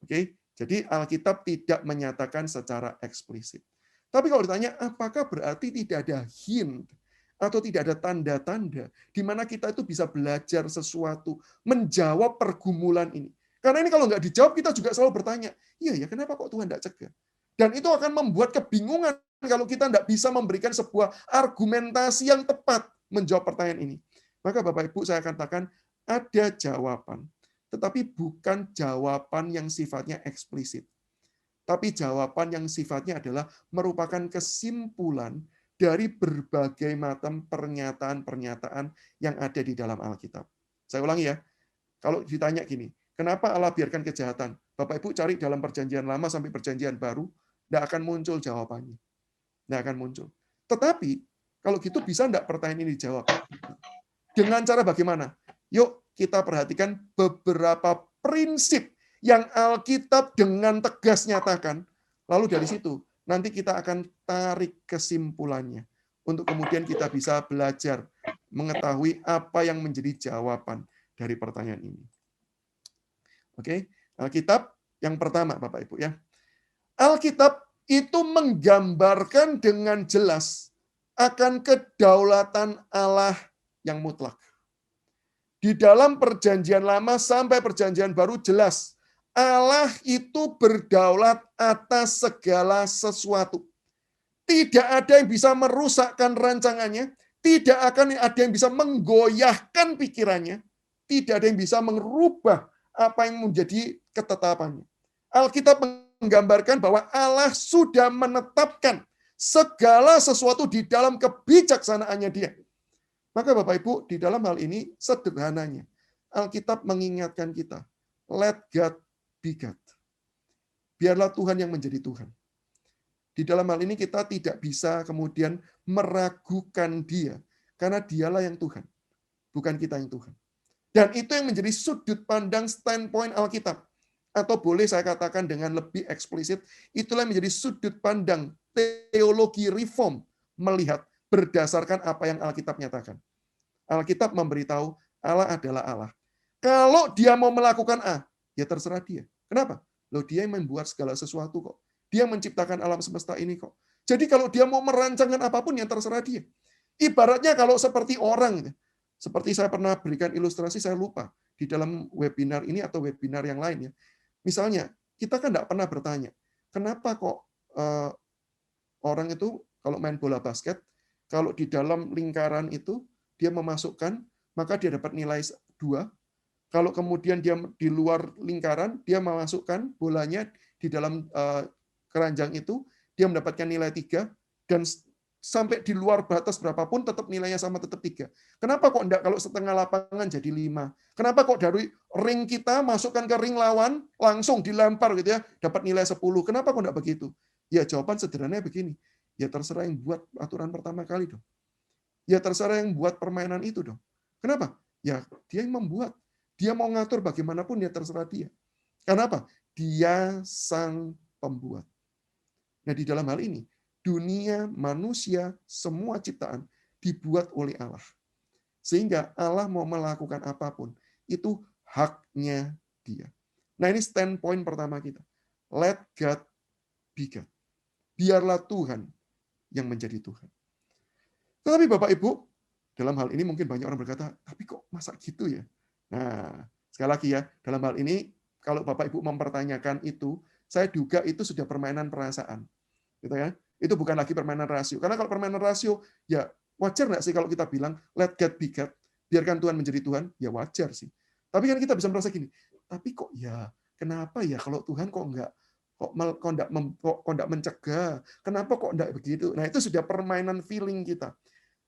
Oke? Jadi Alkitab tidak menyatakan secara eksplisit. Tapi kalau ditanya, apakah berarti tidak ada hint atau tidak ada tanda-tanda di mana kita itu bisa belajar sesuatu, menjawab pergumulan ini? Karena ini kalau nggak dijawab, kita juga selalu bertanya, iya ya, kenapa kok Tuhan nggak cegah? Dan itu akan membuat kebingungan kalau kita nggak bisa memberikan sebuah argumentasi yang tepat menjawab pertanyaan ini. Maka Bapak Ibu saya katakan, ada jawaban. Tetapi bukan jawaban yang sifatnya eksplisit. Tapi jawaban yang sifatnya adalah merupakan kesimpulan dari berbagai macam pernyataan-pernyataan yang ada di dalam Alkitab. Saya ulangi ya, kalau ditanya gini, kenapa Allah biarkan kejahatan? Bapak Ibu cari dalam perjanjian lama sampai perjanjian baru, tidak akan muncul jawabannya. Tidak akan muncul. Tetapi, kalau gitu bisa tidak pertanyaan ini dijawab? Dengan cara bagaimana? Yuk kita perhatikan beberapa prinsip yang Alkitab dengan tegas nyatakan. Lalu dari situ, nanti kita akan tarik kesimpulannya. Untuk kemudian kita bisa belajar mengetahui apa yang menjadi jawaban dari pertanyaan ini. Oke, Alkitab yang pertama, Bapak Ibu ya. Alkitab itu menggambarkan dengan jelas akan kedaulatan Allah yang mutlak. Di dalam perjanjian lama sampai perjanjian baru jelas, Allah itu berdaulat atas segala sesuatu. Tidak ada yang bisa merusakkan rancangannya, tidak akan ada yang bisa menggoyahkan pikirannya. Tidak ada yang bisa merubah apa yang menjadi ketetapannya. Alkitab menggambarkan bahwa Allah sudah menetapkan segala sesuatu di dalam kebijaksanaannya Dia. Maka Bapak Ibu, di dalam hal ini sederhananya, Alkitab mengingatkan kita, let God be God. Biarlah Tuhan yang menjadi Tuhan. Di dalam hal ini kita tidak bisa kemudian meragukan Dia, karena Dialah yang Tuhan, bukan kita yang Tuhan. Dan itu yang menjadi sudut pandang standpoint Alkitab. Atau boleh saya katakan dengan lebih eksplisit, itulah yang menjadi sudut pandang teologi reform melihat berdasarkan apa yang Alkitab nyatakan. Alkitab memberitahu Allah adalah Allah. Kalau Dia mau melakukan A, ya terserah Dia. Kenapa? Loh, Dia yang membuat segala sesuatu kok. Dia menciptakan alam semesta ini kok. Jadi kalau Dia mau merancangkan apapun, yang terserah Dia. Ibaratnya kalau seperti orang, seperti saya pernah berikan ilustrasi, saya lupa di dalam webinar ini atau webinar yang lain ya. Misalnya, kita kan tidak pernah bertanya, kenapa kok orang itu kalau main bola basket, kalau di dalam lingkaran itu dia memasukkan, maka dia dapat nilai 2. Kalau kemudian dia di luar lingkaran, dia memasukkan bolanya di dalam keranjang itu, dia mendapatkan nilai 3, dan sampai di luar batas berapapun tetap nilainya sama, tetap 3. Kenapa kok enggak kalau setengah lapangan jadi 5? Kenapa kok dari ring kita masukkan ke ring lawan, langsung dilempar gitu ya, dapat nilai 10? Kenapa kok enggak begitu? Ya jawaban sederhananya begini, ya terserah yang buat aturan pertama kali dong. Ya terserah yang buat permainan itu dong. Kenapa? Ya dia yang membuat. Dia mau ngatur bagaimanapun ya terserah dia. Kenapa? Dia sang pembuat. Nah di dalam hal ini, dunia, manusia, semua ciptaan dibuat oleh Allah. Sehingga Allah mau melakukan apapun, itu haknya Dia. Nah ini standpoint pertama kita. Let God be God. Biarlah Tuhan yang menjadi Tuhan. Tetapi Bapak Ibu, dalam hal ini mungkin banyak orang berkata, tapi kok masa gitu ya? Nah, sekali lagi ya, dalam hal ini kalau Bapak Ibu mempertanyakan itu, saya duga itu sudah permainan perasaan. Gitu ya. Itu bukan lagi permainan rasio. Karena kalau permainan rasio, ya wajar nggak sih kalau kita bilang, let God be God, biarkan Tuhan menjadi Tuhan, ya wajar sih. Tapi kan kita bisa merasa gini, tapi kok ya, kenapa ya kalau Tuhan kok enggak mencegah, kenapa kok enggak begitu? Nah itu sudah permainan feeling kita.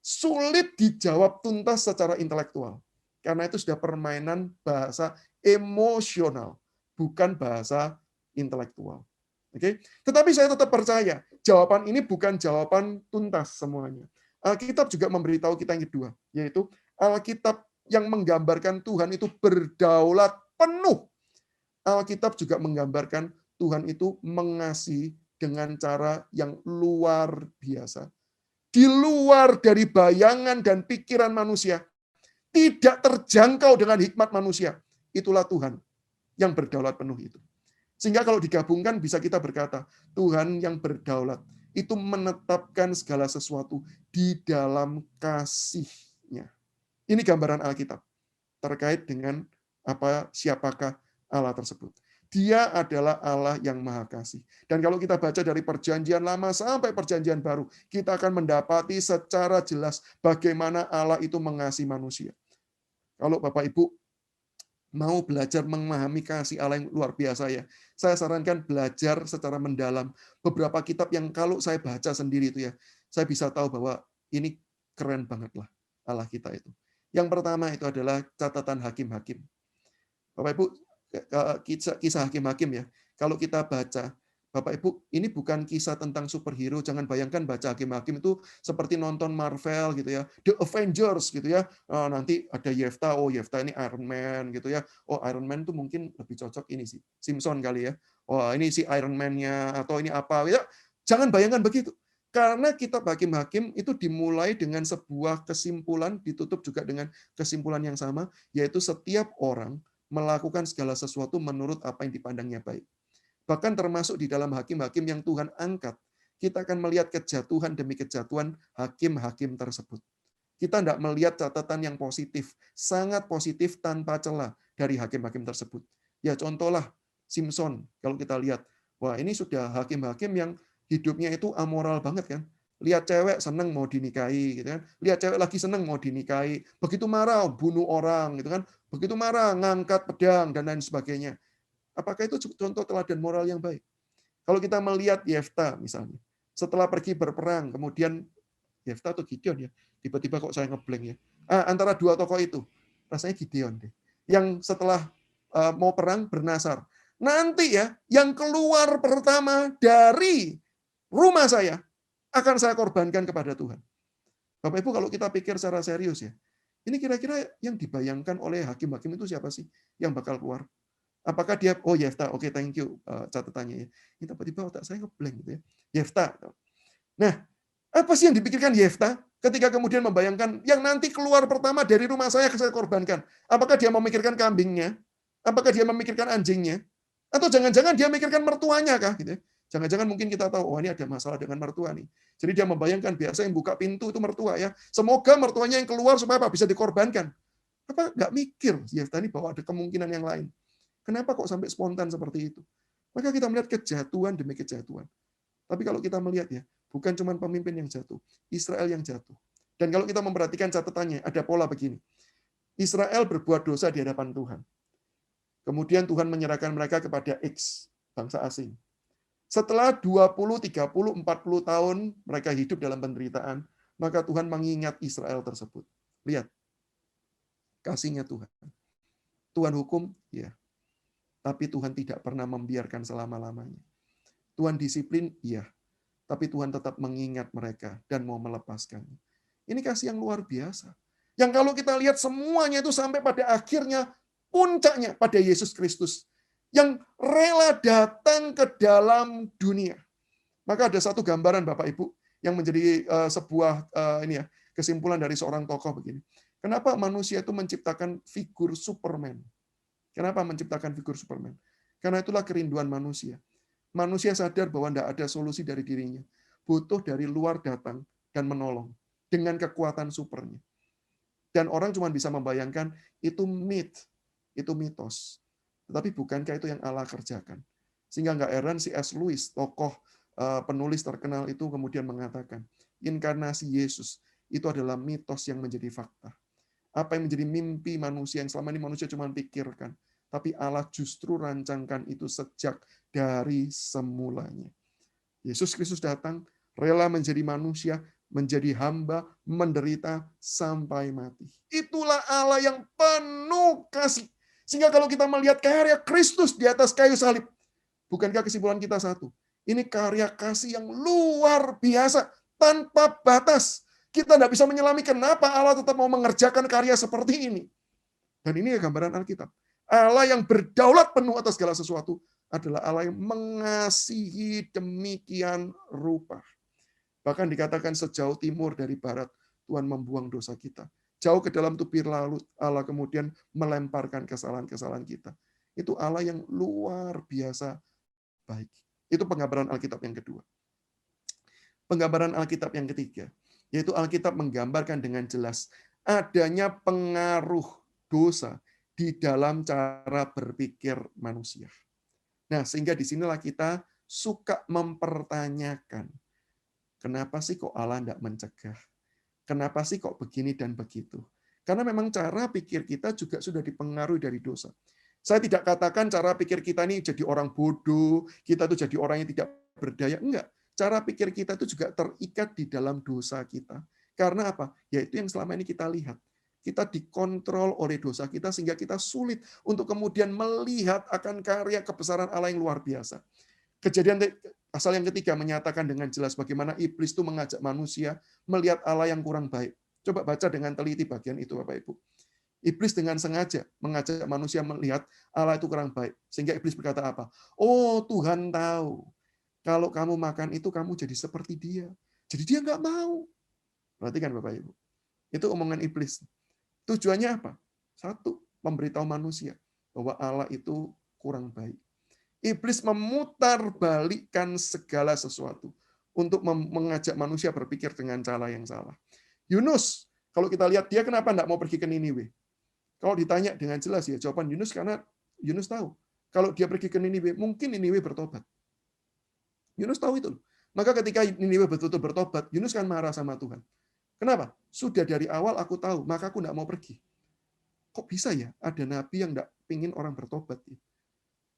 Sulit dijawab tuntas secara intelektual. Karena itu sudah permainan bahasa emosional, bukan bahasa intelektual. Oke, tetapi saya tetap percaya jawaban ini bukan jawaban tuntas semuanya. Alkitab juga memberitahu kita yang kedua, yaitu Alkitab yang menggambarkan Tuhan itu berdaulat penuh. Alkitab juga menggambarkan Tuhan itu mengasihi dengan cara yang luar biasa. Di luar dari bayangan dan pikiran manusia, tidak terjangkau dengan hikmat manusia. Itulah Tuhan yang berdaulat penuh itu. Sehingga kalau digabungkan bisa kita berkata, Tuhan yang berdaulat itu menetapkan segala sesuatu di dalam kasih-Nya. Ini gambaran Alkitab terkait dengan siapakah Allah tersebut. Dia adalah Allah yang Maha Kasih. Dan kalau kita baca dari Perjanjian Lama sampai Perjanjian Baru, kita akan mendapati secara jelas bagaimana Allah itu mengasihi manusia. Kalau Bapak Ibu mau belajar memahami kasih Allah yang luar biasa ya, saya sarankan belajar secara mendalam beberapa kitab yang kalau saya baca sendiri itu ya, saya bisa tahu bahwa ini keren banget lah Allah kita itu. Yang pertama itu adalah catatan hakim-hakim. Bapak Ibu, kisah hakim-hakim ya. Kalau kita baca, Bapak Ibu, ini bukan kisah tentang superhero. Jangan bayangkan baca hakim-hakim itu seperti nonton Marvel gitu ya, The Avengers gitu ya. Nanti ada Yefta, oh Yefta ini Iron Man gitu ya. Oh Iron Man itu mungkin lebih cocok ini sih, Simpson kali ya. Oh ini si Iron Man-nya atau ini apa ya. Jangan bayangkan begitu. Karena kitab hakim-hakim itu dimulai dengan sebuah kesimpulan, ditutup juga dengan kesimpulan yang sama, yaitu setiap orang melakukan segala sesuatu menurut apa yang dipandangnya baik. Bahkan termasuk di dalam hakim-hakim yang Tuhan angkat, kita akan melihat kejatuhan demi kejatuhan hakim-hakim tersebut. Kita tidak melihat catatan yang positif, sangat positif tanpa celah dari hakim-hakim tersebut. Ya contohlah Simpson, kalau kita lihat, wah ini sudah hakim-hakim yang hidupnya itu amoral banget kan. Lihat cewek seneng mau dinikahi, gitu kan. Lihat cewek lagi seneng mau dinikahi. Begitu marah bunuh orang, gitu kan. Begitu marah ngangkat pedang dan lain sebagainya. Apakah itu contoh teladan moral yang baik? Kalau kita melihat Yefta misalnya, setelah pergi berperang, kemudian Yefta atau Gideon ya, tiba-tiba kok saya ngeblank ya. Antara dua tokoh itu, rasanya Gideon deh. Yang setelah mau perang bernasar. Nanti ya, yang keluar pertama dari rumah saya akan saya korbankan kepada Tuhan. Bapak Ibu kalau kita pikir secara serius ya, ini kira-kira yang dibayangkan oleh hakim-hakim itu siapa sih yang bakal keluar? Apakah dia, oh Yefta, oke thank you catatannya ya. Ini tiba-tiba otak saya ngeblank gitu ya. Yefta. Nah, apa sih yang dipikirkan Yefta ketika kemudian membayangkan yang nanti keluar pertama dari rumah saya korbankan? Apakah dia memikirkan kambingnya? Apakah dia memikirkan anjingnya? Atau jangan-jangan dia memikirkan mertuanya kah? Gitu ya. Jangan-jangan mungkin kita tahu, oh ini ada masalah dengan mertua nih. Jadi dia membayangkan biasa yang buka pintu itu mertua ya. Semoga mertuanya yang keluar supaya apa? Bisa dikorbankan. Apa nggak mikir Yefta ini bahwa ada kemungkinan yang lain? Kenapa kok sampai spontan seperti itu? Maka kita melihat kejatuhan demi kejatuhan. Tapi kalau kita melihat ya, bukan cuma pemimpin yang jatuh, Israel yang jatuh. Dan kalau kita memperhatikan catatannya, ada pola begini. Israel berbuat dosa di hadapan Tuhan. Kemudian Tuhan menyerahkan mereka kepada X, bangsa asing. Setelah 20, 30, 40 tahun mereka hidup dalam penderitaan, maka Tuhan mengingat Israel tersebut. Lihat, kasihnya Tuhan. Tuhan hukum, ya. Tapi Tuhan tidak pernah membiarkan selama-lamanya. Tuhan disiplin, iya. Tapi Tuhan tetap mengingat mereka dan mau melepaskannya. Ini kasih yang luar biasa. Yang kalau kita lihat semuanya itu sampai pada akhirnya, puncaknya pada Yesus Kristus. Yang rela datang ke dalam dunia. Maka ada satu gambaran Bapak Ibu, yang menjadi sebuah ini ya kesimpulan dari seorang tokoh begini. Kenapa manusia itu menciptakan figur Superman? Kenapa menciptakan figur Superman? Karena itulah kerinduan manusia. Manusia sadar bahwa tidak ada solusi dari dirinya. Butuh dari luar datang dan menolong. Dengan kekuatan supernya. Dan orang cuma bisa membayangkan itu myth, itu mitos. Tetapi bukankah itu yang Allah kerjakan? Sehingga nggak heran si S. Lewis, tokoh penulis terkenal itu kemudian mengatakan, inkarnasi Yesus itu adalah mitos yang menjadi fakta. Apa yang menjadi mimpi manusia yang selama ini manusia cuma pikirkan. Tapi Allah justru rancangkan itu sejak dari semulanya. Yesus Kristus datang, rela menjadi manusia, menjadi hamba, menderita sampai mati. Itulah Allah yang penuh kasih. Sehingga kalau kita melihat karya Kristus di atas kayu salib, bukankah kesimpulan kita satu? Ini karya kasih yang luar biasa, tanpa batas. Kita tidak bisa menyelami kenapa Allah tetap mau mengerjakan karya seperti ini. Dan ini gambaran Alkitab. Allah yang berdaulat penuh atas segala sesuatu adalah Allah yang mengasihi demikian rupa. Bahkan dikatakan sejauh timur dari barat, Tuhan membuang dosa kita. Jauh ke dalam tubir laut, Allah kemudian melemparkan kesalahan-kesalahan kita. Itu Allah yang luar biasa baik. Itu penggambaran Alkitab yang kedua. Penggambaran Alkitab yang ketiga, yaitu Alkitab menggambarkan dengan jelas adanya pengaruh dosa di dalam cara berpikir manusia. Nah, sehingga disinilah kita suka mempertanyakan, kenapa sih kok Allah tidak mencegah? Kenapa sih kok begini dan begitu? Karena memang cara pikir kita juga sudah dipengaruhi dari dosa. Saya tidak katakan cara pikir kita ini jadi orang bodoh, kita tuh jadi orang yang tidak berdaya. Enggak. Cara pikir kita itu juga terikat di dalam dosa kita. Karena apa? Yaitu yang selama ini kita lihat. Kita dikontrol oleh dosa kita sehingga kita sulit untuk kemudian melihat akan karya kebesaran Allah yang luar biasa. Kejadian pasal yang ketiga menyatakan dengan jelas bagaimana iblis itu mengajak manusia melihat Allah yang kurang baik. Coba baca dengan teliti bagian itu Bapak Ibu. Iblis dengan sengaja mengajak manusia melihat Allah itu kurang baik. Sehingga iblis berkata apa? Oh Tuhan tahu. Kalau kamu makan itu, kamu jadi seperti dia. Jadi dia nggak mau. Perhatikan Bapak Ibu. Itu omongan iblis. Tujuannya apa? Satu, memberitahu manusia bahwa Allah itu kurang baik. Iblis memutarbalikkan segala sesuatu untuk mengajak manusia berpikir dengan cara yang salah. Yunus, kalau kita lihat dia kenapa nggak mau pergi ke Niniwe? Kalau ditanya dengan jelas ya jawaban Yunus karena Yunus tahu kalau dia pergi ke Niniwe mungkin Niniwe bertobat. Yunus tahu itu. Maka ketika Niniwe betul-betul bertobat, Yunus kan marah sama Tuhan. Kenapa? Sudah dari awal aku tahu, maka aku tidak mau pergi. Kok bisa ya ada nabi yang tidak ingin orang bertobat?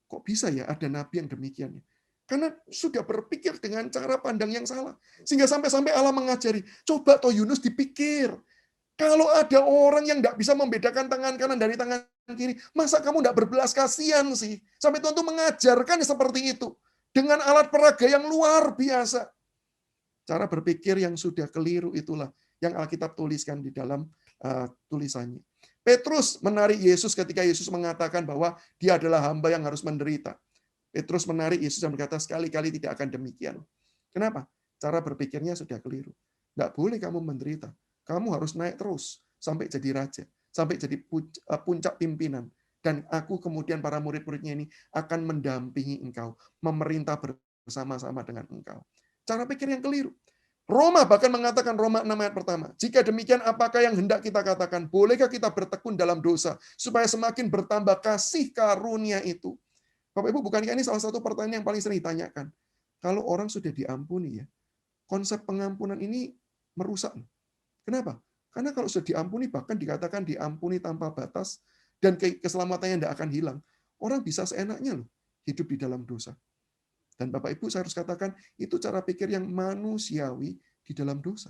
Kok bisa ya ada nabi yang demikian? Karena sudah berpikir dengan cara pandang yang salah. Sehingga sampai-sampai Allah mengajari, coba toh Yunus dipikir. Kalau ada orang yang tidak bisa membedakan tangan kanan dari tangan kiri, masa kamu tidak berbelas kasihan sih? Sampai Tuhan tuh mengajarkan seperti itu. Dengan alat peraga yang luar biasa. Cara berpikir yang sudah keliru itulah yang Alkitab tuliskan di dalam tulisannya. Petrus menarik Yesus ketika Yesus mengatakan bahwa dia adalah hamba yang harus menderita. Petrus menarik Yesus dan berkata, sekali-kali tidak akan demikian. Kenapa? Cara berpikirnya sudah keliru. Tidak boleh kamu menderita. Kamu harus naik terus sampai jadi raja, sampai jadi puncak pimpinan. Dan aku kemudian para murid-muridnya ini akan mendampingi engkau, memerintah bersama-sama dengan engkau. Cara pikir yang keliru. Roma bahkan mengatakan, Roma 6 ayat pertama, jika demikian apakah yang hendak kita katakan? Bolehkah kita bertekun dalam dosa supaya semakin bertambah kasih karunia itu? Bapak Ibu, bukankah ini salah satu pertanyaan yang paling sering ditanyakan? Kalau orang sudah diampuni, ya, konsep pengampunan ini merusak. Kenapa? Karena kalau sudah diampuni, bahkan dikatakan diampuni tanpa batas, dan keselamatannya tidak akan hilang. Orang bisa seenaknya loh hidup di dalam dosa. Dan Bapak Ibu, saya harus katakan, itu cara pikir yang manusiawi di dalam dosa.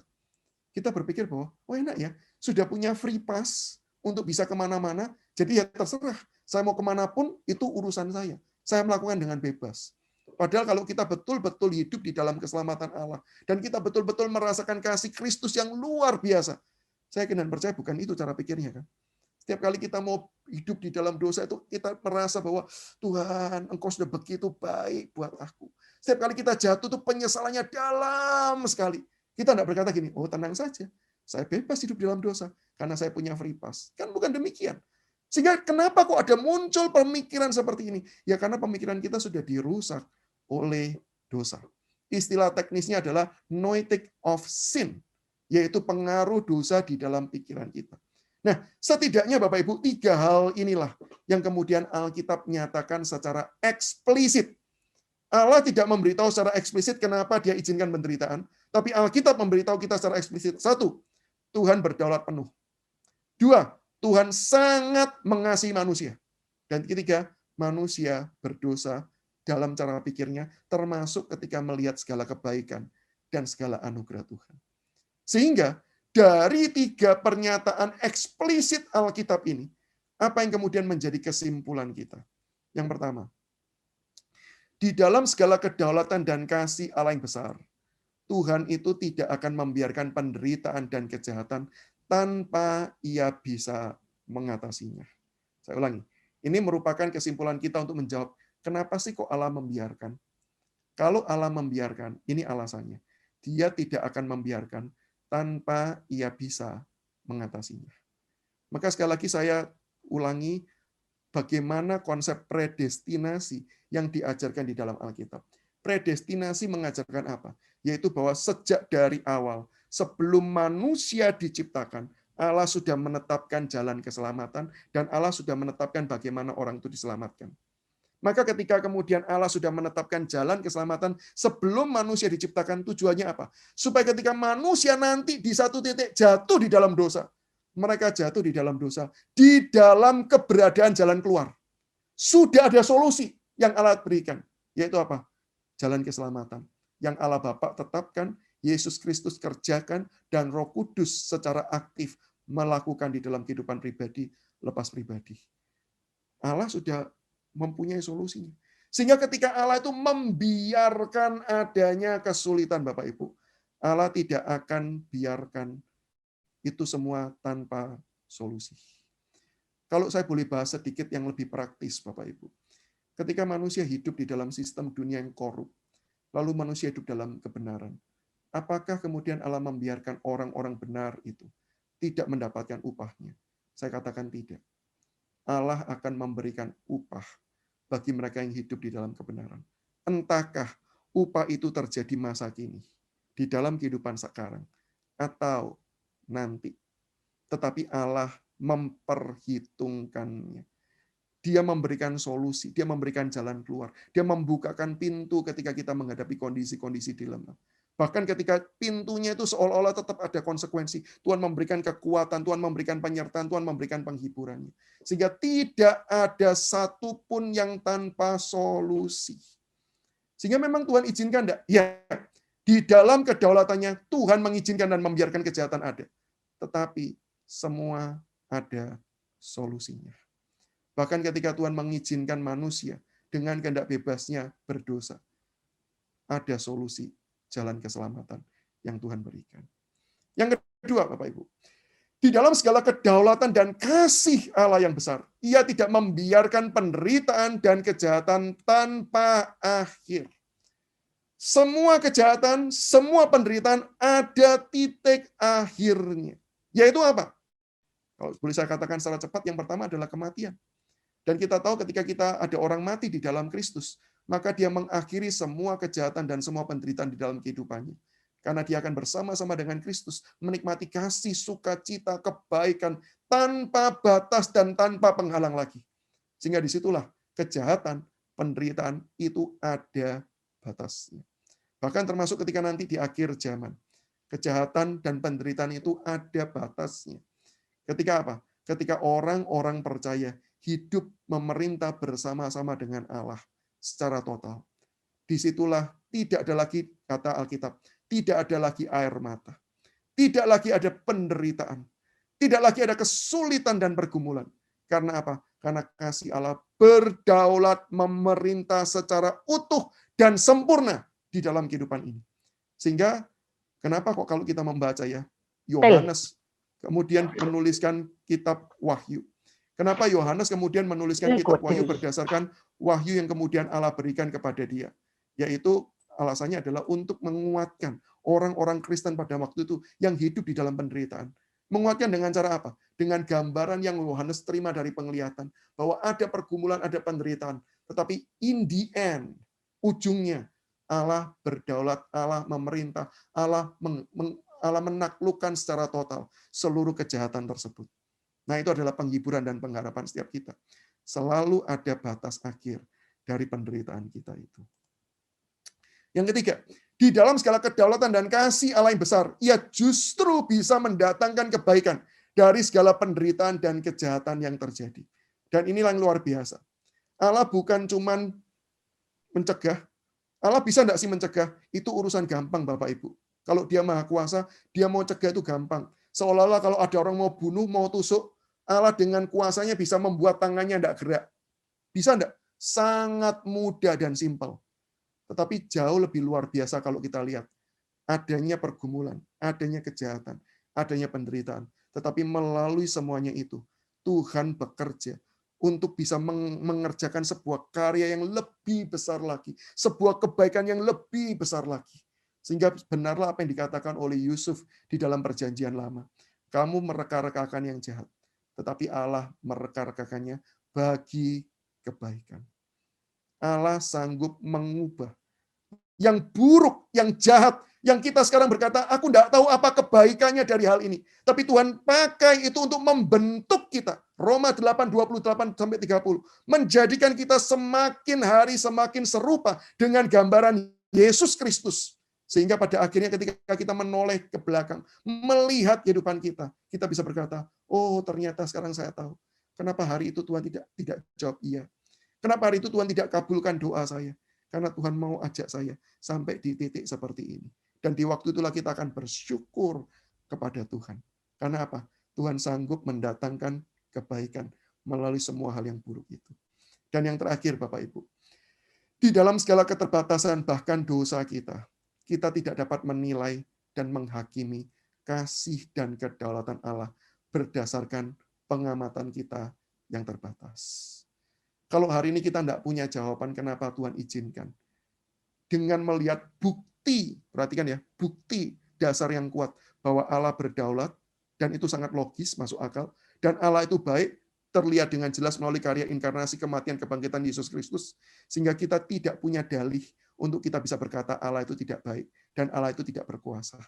Kita berpikir bahwa, oh enak ya, sudah punya free pass untuk bisa kemana-mana, jadi ya terserah. Saya mau kemanapun, itu urusan saya. Saya melakukan dengan bebas. Padahal kalau kita betul-betul hidup di dalam keselamatan Allah, dan kita betul-betul merasakan kasih Kristus yang luar biasa, saya yakin dan percaya bukan itu cara pikirnya, kan? Setiap kali kita mau hidup di dalam dosa itu, kita merasa bahwa Tuhan, Engkau sudah begitu baik buat aku. Setiap kali kita jatuh, itu penyesalannya dalam sekali. Kita tidak berkata gini, oh tenang saja, saya bebas hidup dalam dosa, karena saya punya free pass. Kan bukan demikian. Sehingga kenapa kok ada muncul pemikiran seperti ini? Ya karena pemikiran kita sudah dirusak oleh dosa. Istilah teknisnya adalah noetic of sin, yaitu pengaruh dosa di dalam pikiran kita. Nah, setidaknya Bapak Ibu, 3 hal inilah yang kemudian Alkitab nyatakan secara eksplisit. Allah tidak memberitahu secara eksplisit kenapa dia izinkan penderitaan, tapi Alkitab memberitahu kita secara eksplisit. 1, Tuhan berdaulat penuh. 2, Tuhan sangat mengasihi manusia. Dan ketiga, manusia berdosa dalam cara pikirnya, termasuk ketika melihat segala kebaikan dan segala anugerah Tuhan. Sehingga dari 3 pernyataan eksplisit Alkitab ini, apa yang kemudian menjadi kesimpulan kita? Yang pertama, di dalam segala kedaulatan dan kasih Allah yang besar, Tuhan itu tidak akan membiarkan penderitaan dan kejahatan tanpa Ia bisa mengatasinya. Saya ulangi, ini merupakan kesimpulan kita untuk menjawab, kenapa sih kok Allah membiarkan? Kalau Allah membiarkan, ini alasannya. Dia tidak akan membiarkan tanpa Ia bisa mengatasinya. Maka sekali lagi saya ulangi bagaimana konsep predestinasi yang diajarkan di dalam Alkitab. Predestinasi mengajarkan apa? Yaitu bahwa sejak dari awal, sebelum manusia diciptakan, Allah sudah menetapkan jalan keselamatan dan Allah sudah menetapkan bagaimana orang itu diselamatkan. Maka ketika kemudian Allah sudah menetapkan jalan keselamatan sebelum manusia diciptakan, tujuannya apa? Supaya ketika manusia nanti di satu titik jatuh di dalam dosa, mereka jatuh di dalam dosa, di dalam keberadaan jalan keluar. Sudah ada solusi yang Allah berikan, yaitu apa? Jalan keselamatan. Yang Allah Bapa tetapkan, Yesus Kristus kerjakan, dan Roh Kudus secara aktif melakukan di dalam kehidupan pribadi, lepas pribadi. Allah sudah mempunyai solusinya. Sehingga ketika Allah itu membiarkan adanya kesulitan, Bapak Ibu, Allah tidak akan biarkan itu semua tanpa solusi. Kalau saya boleh bahas sedikit yang lebih praktis, Bapak Ibu. Ketika manusia hidup di dalam sistem dunia yang korup, lalu manusia hidup dalam kebenaran, apakah kemudian Allah membiarkan orang-orang benar itu tidak mendapatkan upahnya? Saya katakan tidak. Allah akan memberikan upah bagi mereka yang hidup di dalam kebenaran. Entahkah upah itu terjadi masa kini, di dalam kehidupan sekarang, atau nanti. Tetapi Allah memperhitungkannya. Dia memberikan solusi, dia memberikan jalan keluar. Dia membukakan pintu ketika kita menghadapi kondisi-kondisi dilema. Bahkan ketika pintunya itu seolah-olah tetap ada konsekuensi. Tuhan memberikan kekuatan, Tuhan memberikan penyertaan, Tuhan memberikan penghiburannya. Sehingga tidak ada satupun yang tanpa solusi. Sehingga memang Tuhan izinkan enggak? Ya, di dalam kedaulatannya Tuhan mengizinkan dan membiarkan kejahatan ada. Tetapi semua ada solusinya. Bahkan ketika Tuhan mengizinkan manusia dengan kehendak bebasnya berdosa, ada solusi jalan keselamatan yang Tuhan berikan. Yang kedua, Bapak Ibu, di dalam segala kedaulatan dan kasih Allah yang besar, Ia tidak membiarkan penderitaan dan kejahatan tanpa akhir. Semua kejahatan, semua penderitaan ada titik akhirnya. Yaitu apa? Kalau boleh saya katakan secara cepat, yang pertama adalah kematian. Dan kita tahu ketika kita ada orang mati di dalam Kristus, maka dia mengakhiri semua kejahatan dan semua penderitaan di dalam kehidupannya. Karena dia akan bersama-sama dengan Kristus, menikmati kasih, sukacita, kebaikan, tanpa batas dan tanpa penghalang lagi. Sehingga disitulah kejahatan, penderitaan itu ada batasnya. Bahkan termasuk ketika nanti di akhir zaman. Kejahatan dan penderitaan itu ada batasnya. Ketika apa? Ketika orang-orang percaya hidup memerintah bersama-sama dengan Allah secara total. Disitulah tidak ada lagi, kata Alkitab, tidak ada lagi air mata. Tidak lagi ada penderitaan. Tidak lagi ada kesulitan dan pergumulan. Karena apa? Karena kasih Allah berdaulat memerintah secara utuh dan sempurna di dalam kehidupan ini. Sehingga, kenapa kok kalau kita membaca ya, Yohanes kemudian menuliskan kitab Wahyu. Kenapa Yohanes kemudian menuliskan kitab Wahyu berdasarkan wahyu yang kemudian Allah berikan kepada dia? Yaitu alasannya adalah untuk menguatkan orang-orang Kristen pada waktu itu yang hidup di dalam penderitaan. Menguatkan dengan cara apa? Dengan gambaran yang Yohanes terima dari penglihatan. Bahwa ada pergumulan, ada penderitaan. Tetapi in the end, ujungnya, Allah berdaulat, Allah memerintah, Allah menaklukkan secara total seluruh kejahatan tersebut. Nah, itu adalah penghiburan dan pengharapan setiap kita. Selalu ada batas akhir dari penderitaan kita itu. Yang ketiga, di dalam segala kedaulatan dan kasih Allah yang besar, Ia justru bisa mendatangkan kebaikan dari segala penderitaan dan kejahatan yang terjadi. Dan inilah yang luar biasa. Allah bukan cuman mencegah. Allah bisa enggak sih mencegah? Itu urusan gampang, Bapak Ibu. Kalau dia maha kuasa, dia mau cegah itu gampang. Seolah-olah kalau ada orang mau bunuh, mau tusuk, Allah dengan kuasanya bisa membuat tangannya enggak gerak. Bisa enggak? Sangat mudah dan simpel. Tetapi jauh lebih luar biasa kalau kita lihat. Adanya pergumulan, adanya kejahatan, adanya penderitaan. Tetapi melalui semuanya itu, Tuhan bekerja untuk bisa mengerjakan sebuah karya yang lebih besar lagi. Sebuah kebaikan yang lebih besar lagi. Sehingga benarlah apa yang dikatakan oleh Yusuf di dalam perjanjian lama. Kamu mereka-rekakan yang jahat. Tetapi Allah mereka-rekakannya bagi kebaikan. Allah sanggup mengubah yang buruk, yang jahat, yang kita sekarang berkata, aku tidak tahu apa kebaikannya dari hal ini. Tapi Tuhan pakai itu untuk membentuk kita. Roma 8:28-30. Menjadikan kita semakin hari semakin serupa dengan gambaran Yesus Kristus. Sehingga pada akhirnya ketika kita menoleh ke belakang, melihat kehidupan kita, kita bisa berkata, oh ternyata sekarang saya tahu. Kenapa hari itu Tuhan tidak jawab iya. Kenapa hari itu Tuhan tidak kabulkan doa saya. Karena Tuhan mau ajak saya sampai di titik seperti ini. Dan di waktu itulah kita akan bersyukur kepada Tuhan. Karena apa? Tuhan sanggup mendatangkan kebaikan melalui semua hal yang buruk itu. Dan yang terakhir, Bapak Ibu, di dalam segala keterbatasan bahkan dosa kita tidak dapat menilai dan menghakimi kasih dan kedaulatan Allah berdasarkan pengamatan kita yang terbatas. Kalau hari ini kita tidak punya jawaban kenapa Tuhan izinkan. Dengan melihat bukti, perhatikan ya, bukti dasar yang kuat bahwa Allah berdaulat, dan itu sangat logis, masuk akal, dan Allah itu baik, terlihat dengan jelas melalui karya inkarnasi, kematian, kebangkitan Yesus Kristus, sehingga kita tidak punya dalih untuk kita bisa berkata Allah itu tidak baik, dan Allah itu tidak berkuasa.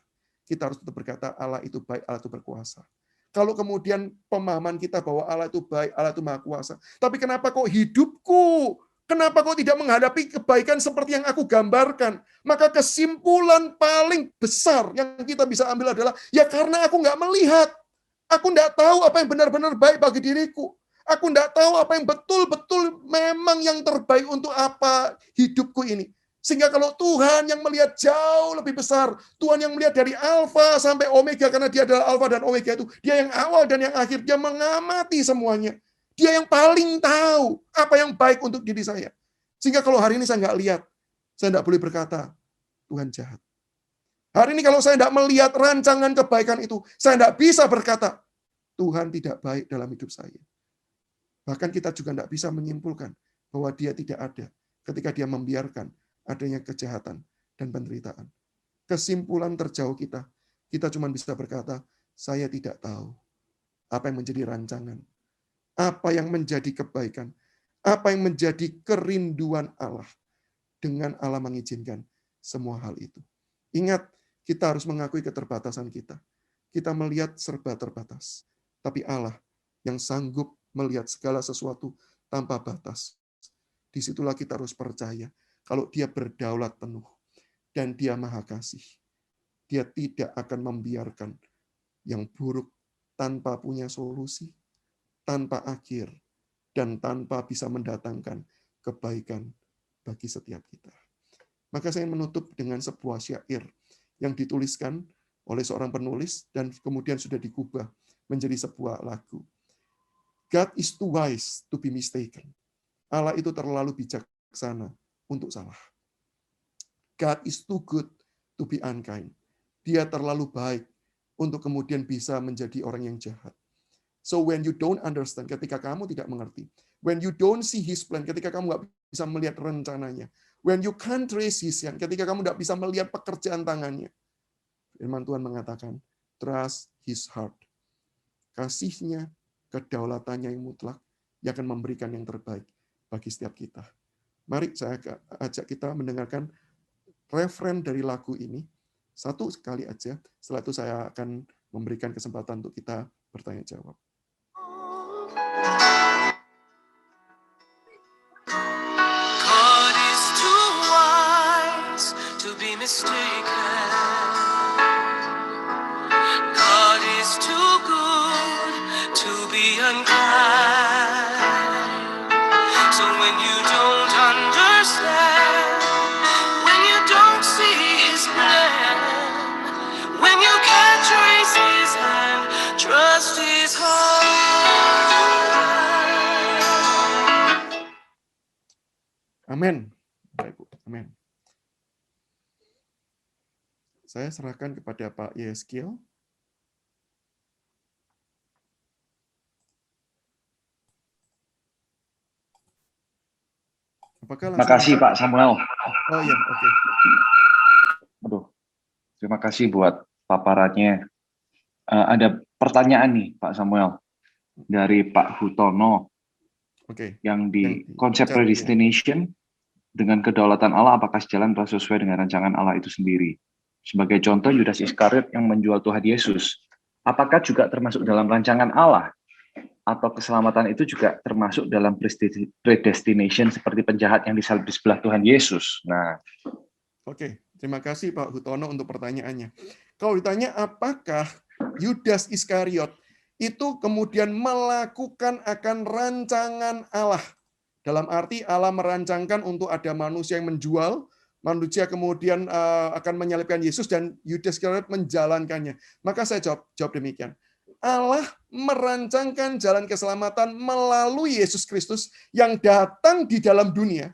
Kita harus tetap berkata Allah itu baik, Allah itu berkuasa. Kalau kemudian pemahaman kita bahwa Allah itu baik, Allah itu Maha Kuasa. Tapi kenapa kok hidupku? Kenapa kok tidak menghadapi kebaikan seperti yang aku gambarkan? Maka kesimpulan paling besar yang kita bisa ambil adalah, ya karena aku nggak melihat. Aku nggak tahu apa yang benar-benar baik bagi diriku. Aku nggak tahu apa yang betul-betul memang yang terbaik untuk apa hidupku ini. Sehingga kalau Tuhan yang melihat jauh lebih besar, Tuhan yang melihat dari alfa sampai omega, karena dia adalah alfa dan omega itu, dia yang awal dan yang akhir, dia mengamati semuanya. Dia yang paling tahu apa yang baik untuk diri saya. Sehingga kalau hari ini saya nggak lihat, saya nggak boleh berkata, Tuhan jahat. Hari ini kalau saya tidak melihat rancangan kebaikan itu, saya tidak bisa berkata, Tuhan tidak baik dalam hidup saya. Bahkan kita juga tidak bisa menyimpulkan bahwa dia tidak ada ketika dia membiarkan adanya kejahatan dan penderitaan. Kesimpulan terjauh kita cuma bisa berkata, saya tidak tahu apa yang menjadi rancangan, apa yang menjadi kebaikan, apa yang menjadi kerinduan Allah dengan Allah mengizinkan semua hal itu. Ingat, kita harus mengakui keterbatasan kita. Kita melihat serba terbatas. Tapi Allah yang sanggup melihat segala sesuatu tanpa batas. Disitulah kita harus percaya kalau dia berdaulat penuh dan dia maha kasih. Dia tidak akan membiarkan yang buruk tanpa punya solusi, tanpa akhir, dan tanpa bisa mendatangkan kebaikan bagi setiap kita. Maka saya menutup dengan sebuah syair yang dituliskan oleh seorang penulis dan kemudian sudah dikubah menjadi sebuah lagu. God is too wise to be mistaken. Allah itu terlalu bijaksana untuk salah. God is too good to be unkind. Dia terlalu baik untuk kemudian bisa menjadi orang yang jahat. So when you don't understand, ketika kamu tidak mengerti, when you don't see his plan, ketika kamu nggak bisa melihat rencananya, when you can't trace his hand, ketika kamu nggak bisa melihat pekerjaan tangannya, firman Tuhan mengatakan, trust his heart. Kasihnya, kedaulatannya yang mutlak, yang akan memberikan yang terbaik bagi setiap kita. Mari saya ajak kita mendengarkan referen dari lagu ini, satu kali aja, setelah itu saya akan memberikan kesempatan untuk kita bertanya jawab. God is too wise to be mistaken. God is too good to be unkind. So when you don't understand, when you don't see his plan, when you can't trace his hand, trust his heart. Amin. Baik, Bu. Amin. Saya serahkan kepada Pak Yeskiel. Terima kasih Pak Samuel. Oh iya, oke. Aduh, terima kasih buat paparannya. Ada pertanyaan nih Pak Samuel dari Pak Hutono. Yang di konsep predestination dengan kedaulatan Allah apakah sejalan atau sesuai dengan rancangan Allah itu sendiri. Sebagai contoh Yudas Iskariot yang menjual Tuhan Yesus, apakah juga termasuk dalam rancangan Allah? Atau keselamatan itu juga termasuk dalam predestination seperti penjahat yang disalib di sebelah Tuhan Yesus. Nah, oke, terima kasih Pak Hutono untuk pertanyaannya. Kalau ditanya apakah Yudas Iskariot itu kemudian melakukan akan rancangan Allah, dalam arti Allah merancangkan untuk ada manusia yang menjual, manusia kemudian akan menyalibkan Yesus dan Yudas Iskariot menjalankannya. Maka saya jawab demikian. Allah merancangkan jalan keselamatan melalui Yesus Kristus yang datang di dalam dunia.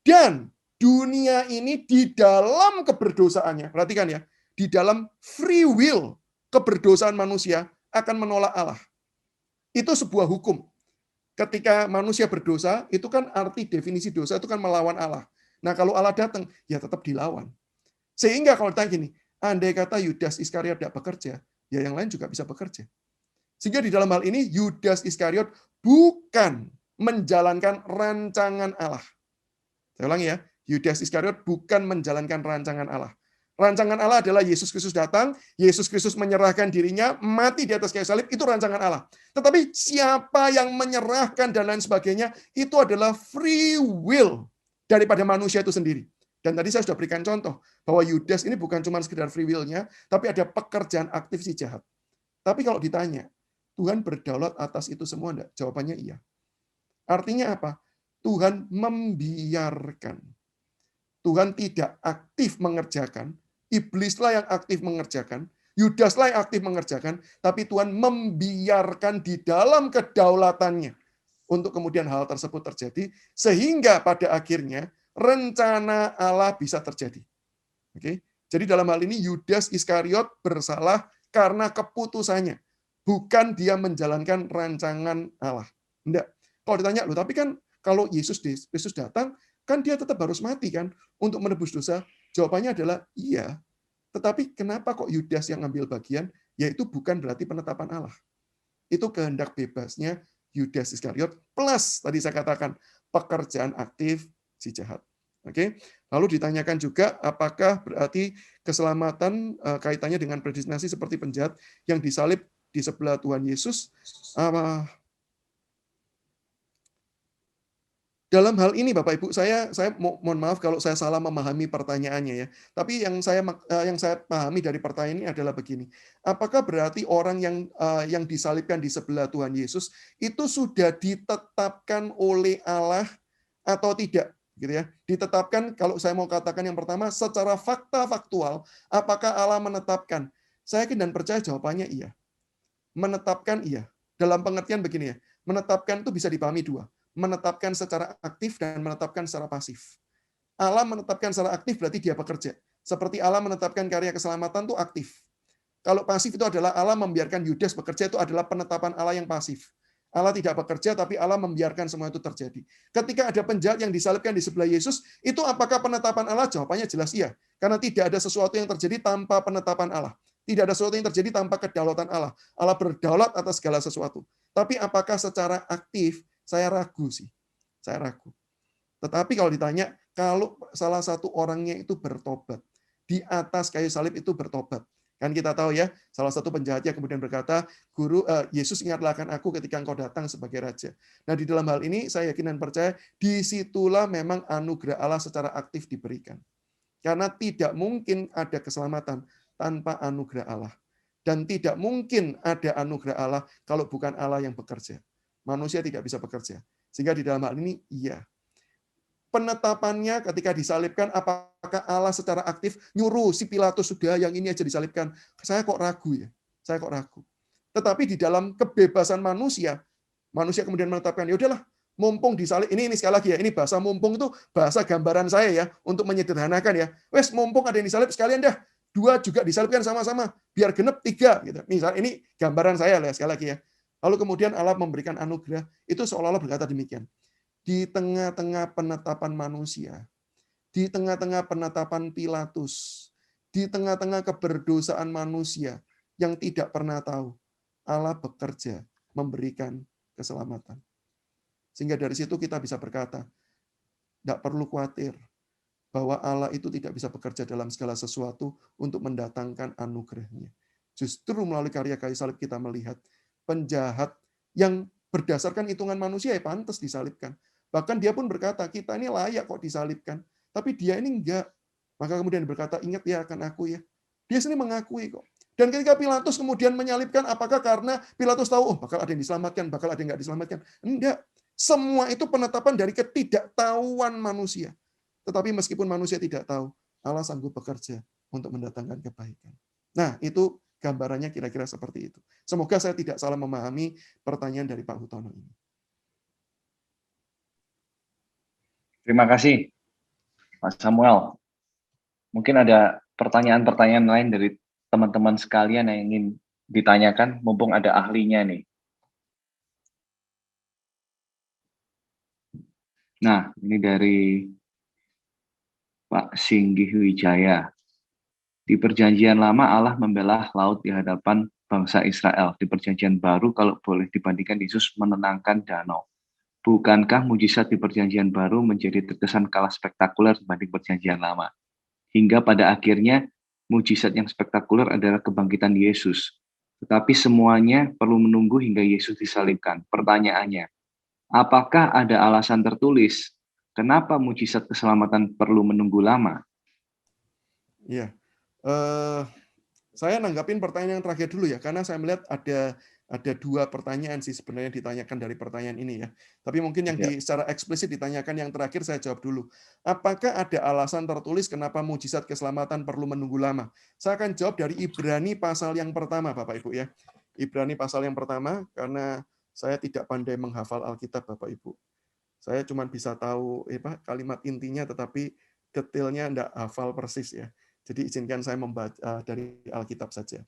Dan dunia ini di dalam keberdosaannya, perhatikan ya, di dalam free will keberdosaan manusia akan menolak Allah. Itu sebuah hukum. Ketika manusia berdosa, itu kan arti definisi dosa itu kan melawan Allah. Nah kalau Allah datang, ya tetap dilawan. Sehingga kalau ditanya gini, andai kata Yudas Iskariot tidak bekerja, ya yang lain juga bisa bekerja. Sehingga di dalam hal ini Yudas Iskariot bukan menjalankan rancangan Allah. Saya ulangi ya, Yudas Iskariot bukan menjalankan rancangan Allah. Rancangan Allah adalah Yesus Kristus datang, Yesus Kristus menyerahkan dirinya, mati di atas kayu salib, itu rancangan Allah. Tetapi siapa yang menyerahkan dan lain sebagainya, itu adalah free will daripada manusia itu sendiri. Dan tadi saya sudah berikan contoh, bahwa Yudas ini bukan cuma sekedar free will-nya, tapi ada pekerjaan aktif si jahat. Tapi kalau ditanya, Tuhan berdaulat atas itu semua enggak? Jawabannya iya. Artinya apa? Tuhan membiarkan. Tuhan tidak aktif mengerjakan, iblislah yang aktif mengerjakan, Yudaslah yang aktif mengerjakan, tapi Tuhan membiarkan di dalam kedaulatannya untuk kemudian hal tersebut terjadi, sehingga pada akhirnya rencana Allah bisa terjadi. Oke? Jadi dalam hal ini Yudas Iskariot bersalah karena keputusannya, bukan dia menjalankan rancangan Allah. Enggak. Kalau ditanya, loh, tapi kan kalau Yesus datang, kan dia tetap harus mati kan untuk menebus dosa. Jawabannya adalah iya. Tetapi kenapa kok Yudas yang ambil bagian? Yaitu bukan berarti penetapan Allah. Itu kehendak bebasnya Yudas Iskariot plus tadi saya katakan pekerjaan aktif si jahat. Oke. Lalu ditanyakan juga apakah berarti keselamatan kaitannya dengan predestinasi seperti penjahat yang disalib di sebelah Tuhan Yesus? Dalam hal ini Bapak Ibu, saya mohon maaf kalau saya salah memahami pertanyaannya ya. Tapi yang saya pahami dari pertanyaan ini adalah begini. Apakah berarti orang yang disalibkan di sebelah Tuhan Yesus itu sudah ditetapkan oleh Allah atau tidak? Gitu ya. Ditetapkan, kalau saya mau katakan yang pertama, secara faktual, apakah Allah menetapkan? Saya yakin dan percaya jawabannya iya. Menetapkan iya. Dalam pengertian begini ya, menetapkan itu bisa dipahami dua. Menetapkan secara aktif dan menetapkan secara pasif. Allah menetapkan secara aktif berarti dia bekerja. Seperti Allah menetapkan karya keselamatan itu aktif. Kalau pasif itu adalah Allah membiarkan Yudas bekerja, itu adalah penetapan Allah yang pasif. Allah tidak bekerja, tapi Allah membiarkan semua itu terjadi. Ketika ada penjahat yang disalibkan di sebelah Yesus, itu apakah penetapan Allah? Jawabannya jelas iya. Karena tidak ada sesuatu yang terjadi tanpa penetapan Allah. Tidak ada sesuatu yang terjadi tanpa kedaulatan Allah. Allah berdaulat atas segala sesuatu. Tapi apakah secara aktif? Saya ragu sih. Saya ragu. Tetapi kalau ditanya, kalau salah satu orangnya itu bertobat, di atas kayu salib itu bertobat. Kan kita tahu ya, salah satu penjahatnya kemudian berkata, Guru, Yesus ingatlah akan aku ketika engkau datang sebagai Raja. Nah di dalam hal ini, saya yakin dan percaya, disitulah memang anugerah Allah secara aktif diberikan. Karena tidak mungkin ada keselamatan tanpa anugerah Allah. Dan tidak mungkin ada anugerah Allah kalau bukan Allah yang bekerja. Manusia tidak bisa bekerja. Sehingga di dalam hal ini, iya. Penetapannya ketika disalibkan, apakah Allah secara aktif nyuruh si Pilatus sudah yang ini aja disalibkan? Saya kok ragu ya. Saya kok ragu. Tetapi di dalam kebebasan manusia kemudian menetapkan, ya udahlah, mumpung disalib, ini sekali lagi ya, ini bahasa mumpung itu bahasa gambaran saya ya, untuk menyederhanakan ya. Wes mumpung ada yang disalib, sekalian dah, 2 juga disalibkan sama-sama, biar genep 3. Gitu. Misal ini gambaran saya lah sekali lagi ya. Lalu kemudian Allah memberikan anugerah, itu seolah-olah berkata demikian. Di tengah-tengah penetapan manusia, di tengah-tengah penetapan Pilatus, di tengah-tengah keberdosaan manusia yang tidak pernah tahu, Allah bekerja memberikan keselamatan. Sehingga dari situ kita bisa berkata, tidak perlu khawatir bahwa Allah itu tidak bisa bekerja dalam segala sesuatu untuk mendatangkan anugerahnya. Justru melalui karya kayu salib kita melihat penjahat yang berdasarkan hitungan manusia ya pantas disalibkan. Bahkan dia pun berkata, kita ini layak kok disalibkan. Tapi dia ini enggak. Maka kemudian berkata, ingat ya akan aku ya. Dia sendiri mengakui kok. Dan ketika Pilatus kemudian menyalibkan, apakah karena Pilatus tahu, oh bakal ada yang diselamatkan, bakal ada yang enggak diselamatkan. Enggak. Semua itu penetapan dari ketidaktahuan manusia. Tetapi meskipun manusia tidak tahu, Allah sanggup bekerja untuk mendatangkan kebaikan. Nah, itu gambarannya kira-kira seperti itu. Semoga saya tidak salah memahami pertanyaan dari Pak Hutono ini. Terima kasih, Pak Samuel. Mungkin ada pertanyaan-pertanyaan lain dari teman-teman sekalian yang ingin ditanyakan, mumpung ada ahlinya nih. Nah, ini dari Pak Singgih Wijaya. Di Perjanjian Lama Allah membelah laut di hadapan bangsa Israel. Di Perjanjian Baru, kalau boleh dibandingkan, Yesus menenangkan danau. Bukankah mujizat di Perjanjian Baru menjadi terkesan kalah spektakuler dibanding Perjanjian Lama? Hingga pada akhirnya mujizat yang spektakuler adalah kebangkitan Yesus. Tetapi semuanya perlu menunggu hingga Yesus disalibkan. Pertanyaannya, apakah ada alasan tertulis kenapa mujizat keselamatan perlu menunggu lama? Iya. Saya nanggapin pertanyaan yang terakhir dulu ya, karena saya melihat ada dua pertanyaan sih sebenarnya ditanyakan dari pertanyaan ini ya. Tapi mungkin yang secara eksplisit ditanyakan yang terakhir saya jawab dulu. Apakah ada alasan tertulis kenapa mujizat keselamatan perlu menunggu lama? Saya akan jawab dari Ibrani pasal yang pertama, Bapak Ibu ya. Ibrani pasal yang pertama, karena saya tidak pandai menghafal Alkitab, Bapak Ibu. Saya cuma bisa tahu kalimat intinya, tetapi detailnya enggak hafal persis ya. Jadi izinkan saya membaca dari Alkitab saja.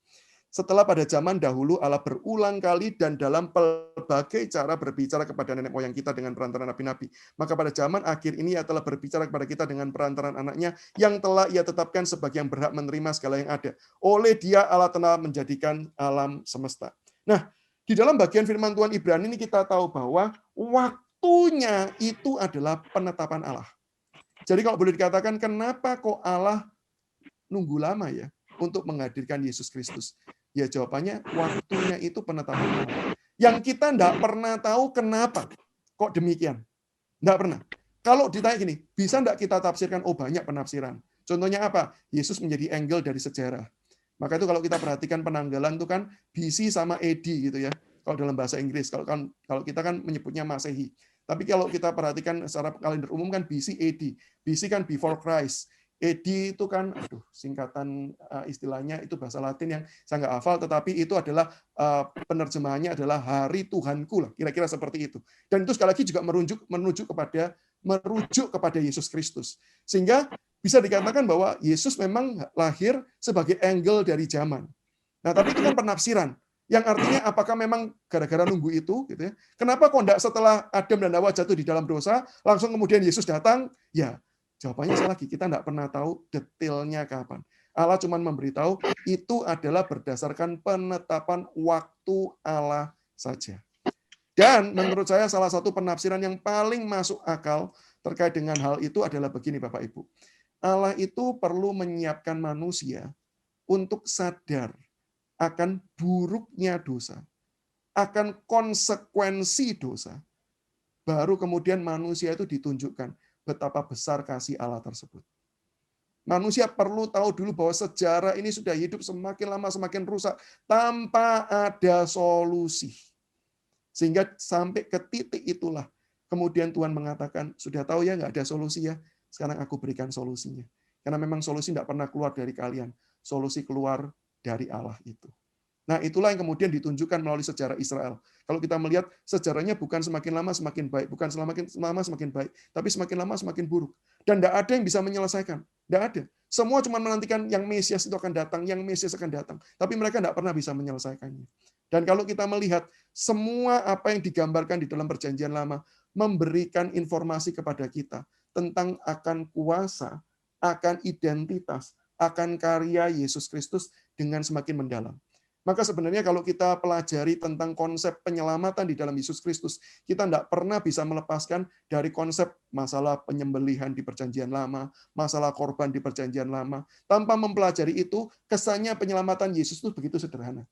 Setelah pada zaman dahulu Allah berulang kali dan dalam berbagai cara berbicara kepada nenek moyang kita dengan perantaran nabi-nabi. Maka pada zaman akhir ini Ia telah berbicara kepada kita dengan perantaran anaknya yang telah Ia tetapkan sebagai yang berhak menerima segala yang ada. Oleh Dia Allah telah menjadikan alam semesta. Nah, di dalam bagian firman Tuhan Ibrani ini kita tahu bahwa waktunya itu adalah penetapan Allah. Jadi kalau boleh dikatakan kenapa kok Allah nunggu lama ya untuk menghadirkan Yesus Kristus? Ya jawabannya waktunya itu penetapan Allah. Yang kita enggak pernah tahu kenapa kok demikian. Enggak pernah. Kalau ditanya gini, bisa enggak kita tafsirkan? Oh, banyak penafsiran. Contohnya apa? Yesus menjadi angle dari sejarah. Maka itu kalau kita perhatikan penanggalan itu kan BC sama AD gitu ya. Kalau dalam bahasa Inggris, kalau kita kan menyebutnya Masehi. Tapi kalau kita perhatikan secara kalender umum kan BC AD. BC kan before Christ. AD itu kan, singkatan istilahnya itu bahasa Latin yang saya nggak hafal, tetapi itu adalah penerjemahannya adalah hari Tuhanku lah, kira-kira seperti itu. Dan itu sekali lagi juga merujuk kepada Yesus Kristus. Sehingga bisa dikatakan bahwa Yesus memang lahir sebagai angle dari zaman. Nah, tapi itu kan penafsiran. Yang artinya apakah memang gara-gara nunggu itu, gitu ya? Kenapa kok enggak setelah Adam dan Hawa jatuh di dalam dosa, langsung kemudian Yesus datang? Ya, jawabannya sekali lagi, kita enggak pernah tahu detailnya kapan. Allah cuma memberitahu itu adalah berdasarkan penetapan waktu Allah saja. Dan menurut saya salah satu penafsiran yang paling masuk akal terkait dengan hal itu adalah begini, Bapak Ibu. Allah itu perlu menyiapkan manusia untuk sadar akan buruknya dosa, akan konsekuensi dosa. Baru kemudian manusia itu ditunjukkan betapa besar kasih Allah tersebut. Manusia perlu tahu dulu bahwa sejarah ini sudah hidup semakin lama semakin rusak tanpa ada solusi. Sehingga sampai ke titik itulah kemudian Tuhan mengatakan, sudah tahu ya nggak ada solusi ya, sekarang aku berikan solusinya. Karena memang solusi tidak pernah keluar dari kalian. Solusi keluar dari Allah itu. Nah, itulah yang kemudian ditunjukkan melalui sejarah Israel. Kalau kita melihat sejarahnya bukan semakin lama semakin baik, bukan semakin lama semakin baik, tapi semakin lama semakin buruk. Dan tidak ada yang bisa menyelesaikan. Tidak ada. Semua cuma menantikan yang Mesias itu akan datang, yang Mesias akan datang. Tapi mereka tidak pernah bisa menyelesaikannya. Dan kalau kita melihat semua apa yang digambarkan di dalam Perjanjian Lama memberikan informasi kepada kita tentang akan kuasa, akan identitas, akan karya Yesus Kristus dengan semakin mendalam. Maka sebenarnya kalau kita pelajari tentang konsep penyelamatan di dalam Yesus Kristus, kita tidak pernah bisa melepaskan dari konsep masalah penyembelihan di Perjanjian Lama, masalah korban di Perjanjian Lama. Tanpa mempelajari itu, kesannya penyelamatan Yesus itu begitu sederhana.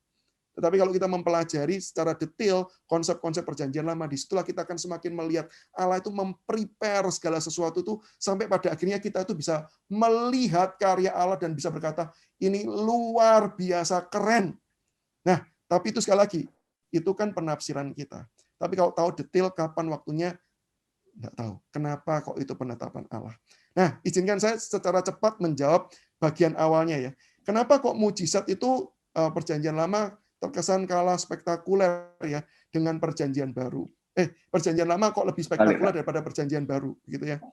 Tetapi kalau kita mempelajari secara detail konsep-konsep Perjanjian Lama, disitulah kita akan semakin melihat Allah itu memprepare segala sesuatu itu sampai pada akhirnya kita itu bisa melihat karya Allah dan bisa berkata, ini luar biasa keren. Nah, tapi itu sekali lagi, itu kan penafsiran kita. Tapi kalau tahu detail kapan waktunya, nggak tahu. Kenapa kok itu penetapan Allah? Nah, izinkan saya secara cepat menjawab bagian awalnya ya. Kenapa kok mujizat itu Perjanjian Lama terkesan kalah spektakuler ya dengan Perjanjian Baru. Perjanjian Lama kok lebih spektakuler daripada Perjanjian Baru, gitu ya.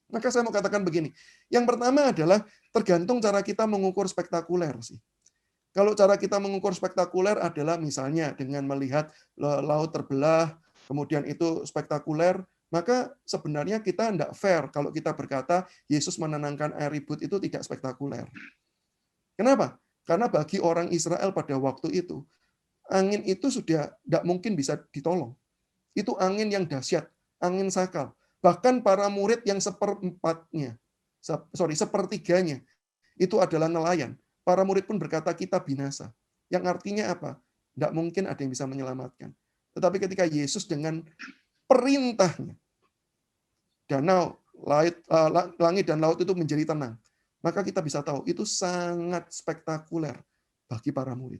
Maka saya mau katakan begini. Yang pertama adalah tergantung cara kita mengukur spektakuler sih. Kalau cara kita mengukur spektakuler adalah misalnya dengan melihat laut terbelah, kemudian itu spektakuler, maka sebenarnya kita tidak fair kalau kita berkata Yesus menenangkan air ribut itu tidak spektakuler. Kenapa? Karena bagi orang Israel pada waktu itu, angin itu sudah tidak mungkin bisa ditolong. Itu angin yang dahsyat, angin sakal. Bahkan para murid yang sepertiganya, itu adalah nelayan. Para murid pun berkata kita binasa. Yang artinya apa? Tidak mungkin ada yang bisa menyelamatkan. Tetapi ketika Yesus dengan perintahnya, danau, langit dan laut itu menjadi tenang. Maka kita bisa tahu itu sangat spektakuler bagi para murid.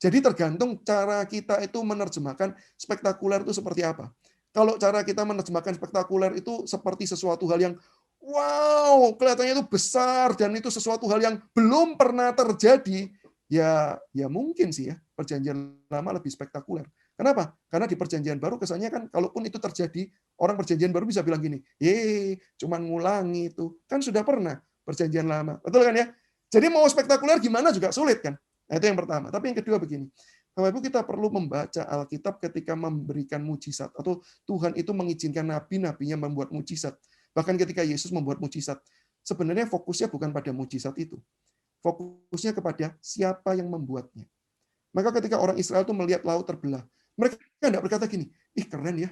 Jadi tergantung cara kita itu menerjemahkan spektakuler itu seperti apa. Kalau cara kita menerjemahkan spektakuler itu seperti sesuatu hal yang wow, kelihatannya itu besar dan itu sesuatu hal yang belum pernah terjadi, ya mungkin sih ya, perjanjian lama lebih spektakuler. Kenapa? Karena di perjanjian baru kesannya kan kalaupun itu terjadi, orang perjanjian baru bisa bilang gini, cuman ngulangi itu. Kan sudah pernah perjanjian lama. Betul kan ya? Jadi mau spektakuler gimana juga sulit kan? Nah, itu yang pertama. Tapi yang kedua begini, Bapak Ibu kita perlu membaca Alkitab ketika memberikan mujizat atau Tuhan itu mengizinkan nabi-nabinya membuat mujizat. Bahkan ketika Yesus membuat mujizat, sebenarnya fokusnya bukan pada mujizat itu. Fokusnya kepada siapa yang membuatnya. Maka ketika orang Israel itu melihat laut terbelah, mereka tidak berkata gini, keren ya,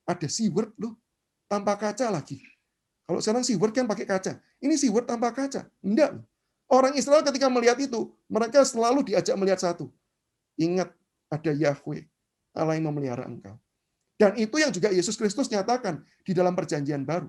ada SeaWorld loh, tanpa kaca lagi. Kalau sekarang SeaWorld kan pakai kaca. Ini SeaWorld tanpa kaca. Enggak. Orang Israel ketika melihat itu, mereka selalu diajak melihat satu. Ingat, ada Yahweh, Allah yang memelihara engkau. Dan itu yang juga Yesus Kristus nyatakan di dalam perjanjian baru.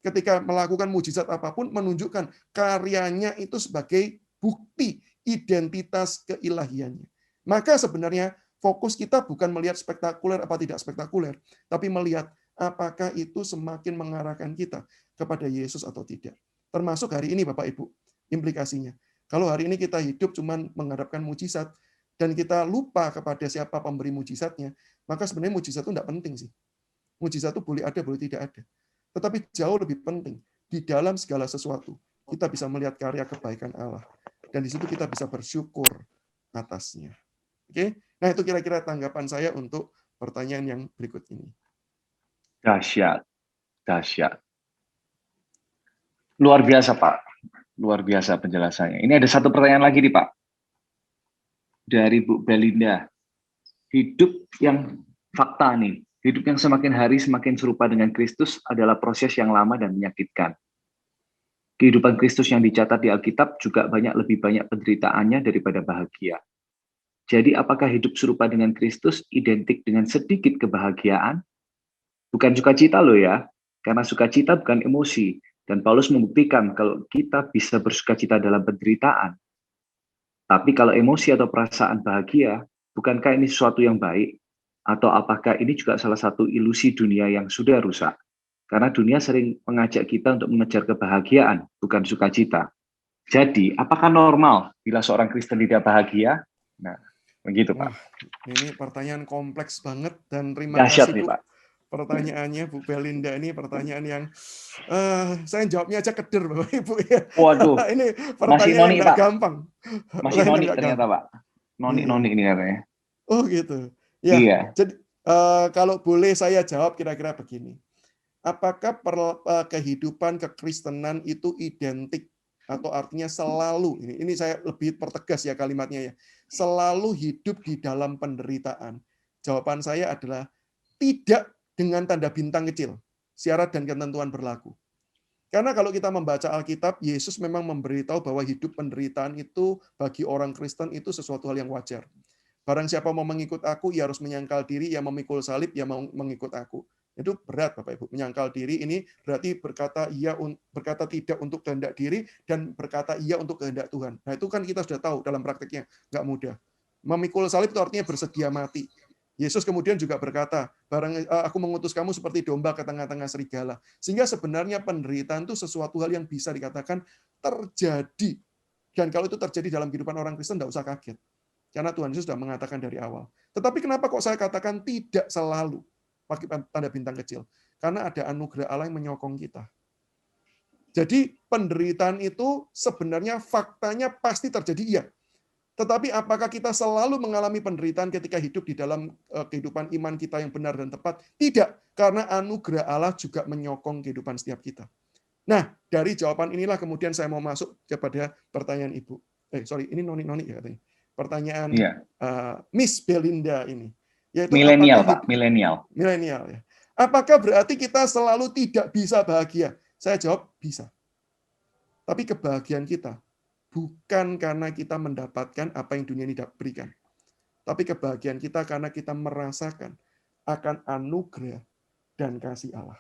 Ketika melakukan mujizat apapun, menunjukkan karyanya itu sebagai bukti identitas keilahiannya. Maka sebenarnya fokus kita bukan melihat spektakuler apa tidak spektakuler, tapi melihat apakah itu semakin mengarahkan kita kepada Yesus atau tidak. Termasuk hari ini Bapak Ibu, implikasinya. Kalau hari ini kita hidup cuman mengharapkan mujizat, dan kita lupa kepada siapa pemberi mujizatnya, maka sebenarnya mujizat itu tidak penting sih. Mujizat itu boleh ada, boleh tidak ada. Tetapi jauh lebih penting, di dalam segala sesuatu, kita bisa melihat karya kebaikan Allah. Dan di situ kita bisa bersyukur atasnya. Oke? Nah, itu kira-kira tanggapan saya untuk pertanyaan yang berikut ini. Dahsyat. Dahsyat. Luar biasa, Pak. Luar biasa penjelasannya. Ini ada satu pertanyaan lagi nih, Pak. Dari Bu Belinda. Hidup yang fakta nih. Hidup yang semakin hari semakin serupa dengan Kristus adalah proses yang lama dan menyakitkan. Kehidupan Kristus yang dicatat di Alkitab juga lebih banyak penderitaannya daripada bahagia. Jadi apakah hidup serupa dengan Kristus identik dengan sedikit kebahagiaan? Bukan sukacita loh ya, karena sukacita bukan emosi. Dan Paulus membuktikan kalau kita bisa bersukacita dalam penderitaan. Tapi kalau emosi atau perasaan bahagia, bukankah ini sesuatu yang baik? Atau apakah ini juga salah satu ilusi dunia yang sudah rusak? Karena dunia sering mengajak kita untuk mengejar kebahagiaan, bukan sukacita. Jadi, apakah normal bila seorang Kristen tidak bahagia? Nah, begitu Pak. Ini pertanyaan kompleks banget dan terima kasih nih, Pak. Pertanyaannya Bu Belinda ini pertanyaan yang saya jawabnya aja keder Bapak Ibu ya. Waduh. Ini pertanyaan yang nggak gampang. Masih noni ternyata Pak. Noni ini katanya. Oh gitu. Ya. Iya. Jadi kalau boleh saya jawab kira-kira begini. Apakah kehidupan kekristenan itu identik atau artinya selalu ini saya lebih pertegas ya kalimatnya ya. Selalu hidup di dalam penderitaan. Jawaban saya adalah tidak dengan tanda bintang kecil. Syarat dan ketentuan berlaku. Karena kalau kita membaca Alkitab, Yesus memang memberitahu bahwa hidup penderitaan itu bagi orang Kristen itu sesuatu hal yang wajar. Barang siapa mau mengikut aku, ia harus menyangkal diri, ia memikul salib, ia mau mengikut aku. Itu berat Bapak Ibu. Menyangkal diri ini berarti berkata tidak untuk kehendak diri dan berkata iya untuk kehendak Tuhan. Nah itu kan kita sudah tahu dalam prakteknya, nggak mudah. Memikul salib itu artinya bersedia mati. Yesus kemudian juga berkata, aku mengutus kamu seperti domba ke tengah-tengah serigala. Sehingga sebenarnya penderitaan itu sesuatu hal yang bisa dikatakan terjadi. Dan kalau itu terjadi dalam kehidupan orang Kristen, tidak usah kaget. Karena Tuhan Yesus sudah mengatakan dari awal. Tetapi kenapa kok saya katakan tidak selalu pakai tanda bintang kecil? Karena ada anugerah Allah yang menyokong kita. Jadi penderitaan itu sebenarnya faktanya pasti terjadi, iya. Tetapi apakah kita selalu mengalami penderitaan ketika hidup di dalam kehidupan iman kita yang benar dan tepat? Tidak, karena anugerah Allah juga menyokong kehidupan setiap kita. Nah, dari jawaban inilah kemudian saya mau masuk kepada pertanyaan Ibu. Ini noni ya katanya. Pertanyaan Miss Belinda ini. Yaitu milenial, Pak, milenial. Milenial ya. Apakah berarti kita selalu tidak bisa bahagia? Saya jawab bisa. Tapi kebahagiaan kita bukan karena kita mendapatkan apa yang dunia ini berikan. Tapi kebahagiaan kita karena kita merasakan akan anugerah dan kasih Allah.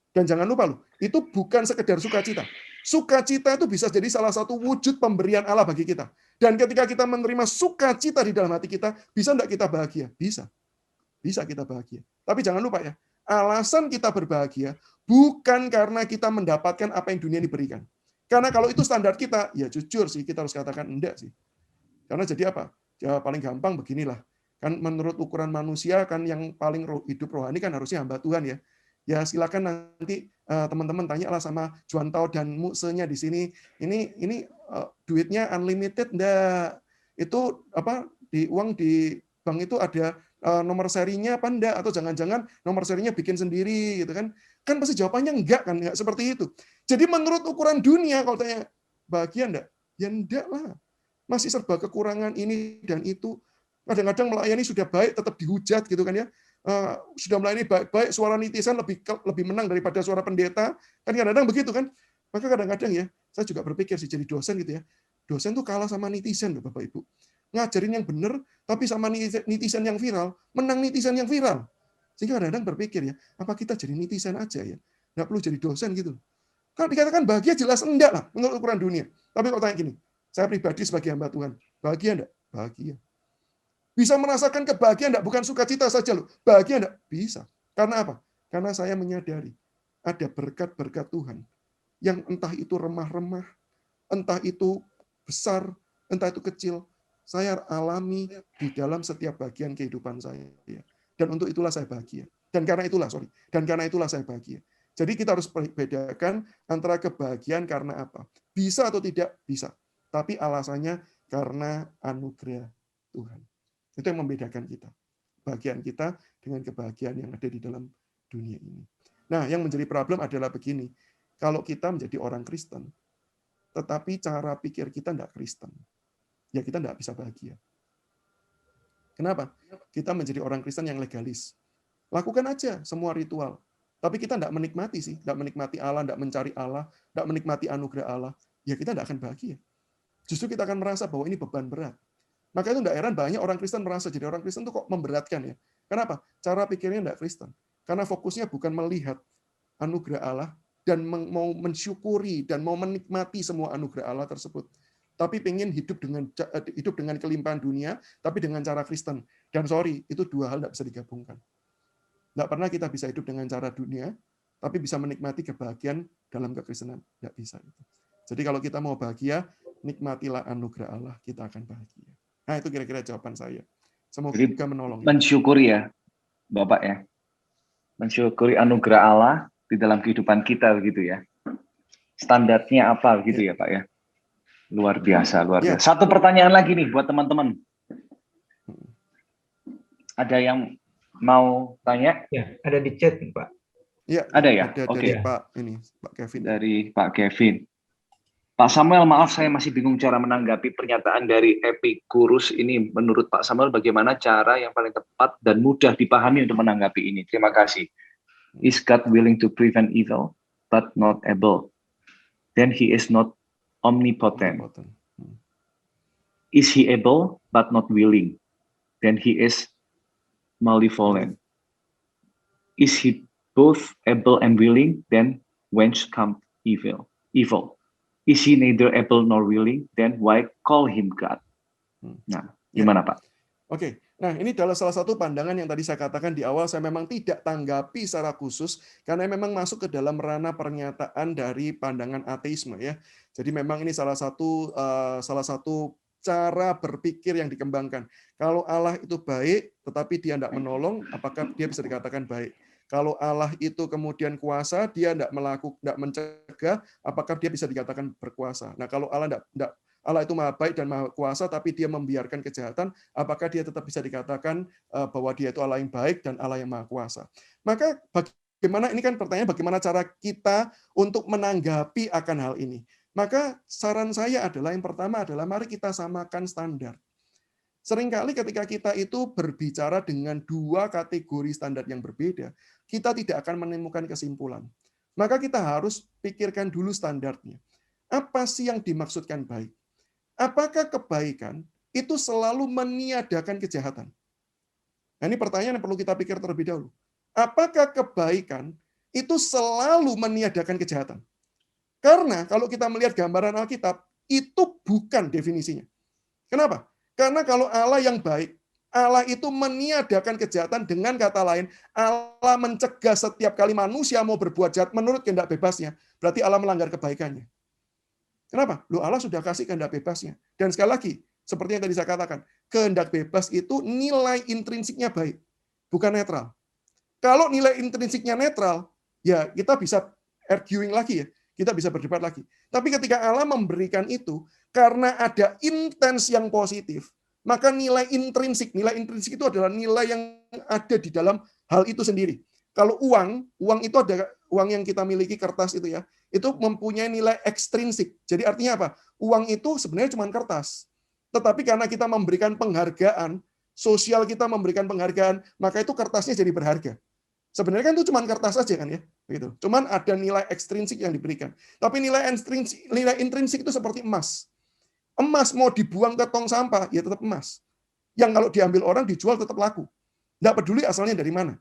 Dan jangan lupa loh, itu bukan sekedar sukacita. Sukacita itu bisa jadi salah satu wujud pemberian Allah bagi kita. Dan ketika kita menerima sukacita di dalam hati kita, bisa enggak kita bahagia? Bisa. Bisa kita bahagia. Tapi jangan lupa ya, alasan kita berbahagia bukan karena kita mendapatkan apa yang dunia ini berikan. Karena kalau itu standar kita, ya jujur sih kita harus katakan enggak sih. Karena jadi apa? Ya paling gampang beginilah. Kan menurut ukuran manusia kan yang paling hidup rohani kan harusnya hamba Tuhan ya. Ya silakan nanti teman-teman tanyalah sama Juantao dan Musenya di sini. Ini duitnya unlimited enggak? Itu apa di uang di bank itu ada nomor serinya apa enggak, atau jangan-jangan nomor serinya bikin sendiri gitu kan. Kan pasti jawabannya enggak kan, enggak seperti itu. Jadi menurut ukuran dunia kalau tanya bahagia enggak? Ya enggak lah. Masih serba kekurangan ini dan itu. Kadang-kadang melayani sudah baik tetap dihujat gitu kan ya. Sudah melayani baik-baik, suara netizen lebih menang daripada suara pendeta. Kan kadang-kadang begitu kan. Maka kadang-kadang ya, saya juga berpikir sih jadi dosen gitu ya. Dosen tuh kalah sama netizen loh Bapak Ibu. Ngajarin yang benar, tapi sama netizen yang viral, menang netizen yang viral. Sehingga kadang-kadang berpikir ya, apa kita jadi netizen aja ya? Nggak perlu jadi dosen gitu. Kalau dikatakan bahagia jelas enggak lah menurut ukuran dunia. Tapi kalau tanya gini, saya pribadi sebagai hamba Tuhan, bahagia enggak? Bahagia. Bisa merasakan kebahagiaan enggak? Bukan sukacita saja loh. Bahagia enggak? Bisa. Karena apa? Karena saya menyadari ada berkat-berkat Tuhan yang entah itu remah-remah, entah itu besar, entah itu kecil, saya alami di dalam setiap bagian kehidupan saya. Dan untuk itulah saya bahagia. Dan karena itulah saya bahagia. Jadi kita harus bedakan antara kebahagiaan karena apa. Bisa atau tidak? Bisa. Tapi alasannya karena anugerah Tuhan. Itu yang membedakan kita. Kebahagiaan kita dengan kebahagiaan yang ada di dalam dunia ini. Nah, yang menjadi problem adalah begini. Kalau kita menjadi orang Kristen, tetapi cara pikir kita tidak Kristen, ya kita tidak bisa bahagia. Kenapa? Kita menjadi orang Kristen yang legalis. Lakukan aja semua ritual. Tapi kita tidak menikmati sih. Tidak menikmati Allah, tidak mencari Allah, tidak menikmati anugerah Allah. Ya kita tidak akan bahagia. Justru kita akan merasa bahwa ini beban berat. Maka itu tidak heran banyak orang Kristen merasa jadi orang Kristen itu kok memberatkan ya. Kenapa? Cara pikirnya tidak Kristen. Karena fokusnya bukan melihat anugerah Allah dan mau mensyukuri dan mau menikmati semua anugerah Allah tersebut. Tapi pengen hidup dengan kelimpahan dunia, tapi dengan cara Kristen. Dan sorry, itu dua hal tidak bisa digabungkan. Tidak pernah kita bisa hidup dengan cara dunia, tapi bisa menikmati kebahagiaan dalam kekristenan. Tidak bisa. Jadi kalau kita mau bahagia, nikmatilah anugerah Allah, kita akan bahagia. Nah itu kira-kira jawaban saya. Semoga menolong. Mensyukuri ya, Bapak ya. Mensyukuri anugerah Allah di dalam kehidupan kita begitu ya. Standarnya apa gitu ya Pak ya. Luar biasa, luar biasa. Satu pertanyaan lagi nih buat teman-teman. Ada yang mau tanya? Ya, ada di chat nih Pak. Ya, ada ya? Oke. Pak Kevin. Dari Pak Kevin. Pak Samuel, maaf saya masih bingung cara menanggapi pernyataan dari Epicurus ini. Menurut Pak Samuel, bagaimana cara yang paling tepat dan mudah dipahami untuk menanggapi ini? Terima kasih. Is God willing to prevent evil, but not able? Then he is not omnipotent. Is he able, but not willing? Then he is malevolent. Is he both able and willing? Then whence comes evil? Is he neither able nor willing? Then why call him God? Nah, gimana Pak? Oke, nah ini adalah salah satu pandangan yang tadi saya katakan di awal, saya memang tidak tanggapi secara khusus, karena memang masuk ke dalam ranah pernyataan dari pandangan ateisme ya. Jadi memang ini salah satu cara berpikir yang dikembangkan. Kalau Allah itu baik, tetapi dia tidak menolong, apakah dia bisa dikatakan baik? Kalau Allah itu kemudian kuasa, dia tidak mencegah, apakah dia bisa dikatakan berkuasa? Nah, kalau Allah itu maha baik dan maha kuasa, tapi dia membiarkan kejahatan, apakah dia tetap bisa dikatakan bahwa dia itu Allah yang baik dan Allah yang maha kuasa? Maka bagaimana, ini kan pertanyaan bagaimana cara kita untuk menanggapi akan hal ini? Maka saran saya adalah, yang pertama adalah mari kita samakan standar. Seringkali ketika kita itu berbicara dengan dua kategori standar yang berbeda, kita tidak akan menemukan kesimpulan. Maka kita harus pikirkan dulu standarnya. Apa sih yang dimaksudkan baik? apakah kebaikan itu selalu meniadakan kejahatan? Nah, ini pertanyaan yang perlu kita pikir terlebih dahulu. Apakah kebaikan itu selalu meniadakan kejahatan? Karena kalau kita melihat gambaran Alkitab, itu bukan definisinya. Kenapa? Karena kalau Allah yang baik, Allah itu meniadakan kejahatan, dengan kata lain, Allah mencegah setiap kali manusia mau berbuat jahat menurut kehendak bebasnya, berarti Allah melanggar kebaikannya. Kenapa? Loh, Allah sudah kasih kehendak bebasnya. Dan sekali lagi, seperti yang tadi saya katakan, kehendak bebas itu nilai intrinsiknya baik, bukan netral. Kalau nilai intrinsiknya netral, ya kita bisa arguing lagi ya, kita bisa berdebat lagi. Tapi ketika Allah memberikan itu, karena ada intens yang positif, maka nilai intrinsik itu adalah nilai yang ada di dalam hal itu sendiri. Kalau uang itu ada, uang yang kita miliki, kertas itu ya, itu mempunyai nilai ekstrinsik. Jadi artinya apa? Uang itu sebenarnya cuma kertas. Tetapi karena kita memberikan penghargaan, sosial kita memberikan penghargaan, maka itu kertasnya jadi berharga. Sebenarnya kan itu cuma kertas saja kan ya, begitu. Cuman ada nilai ekstrinsik yang diberikan. Tapi nilai intrinsik itu seperti emas. Emas mau dibuang ke tong sampah, ya tetap emas. Yang kalau diambil orang dijual tetap laku. Nggak peduli asalnya dari mana.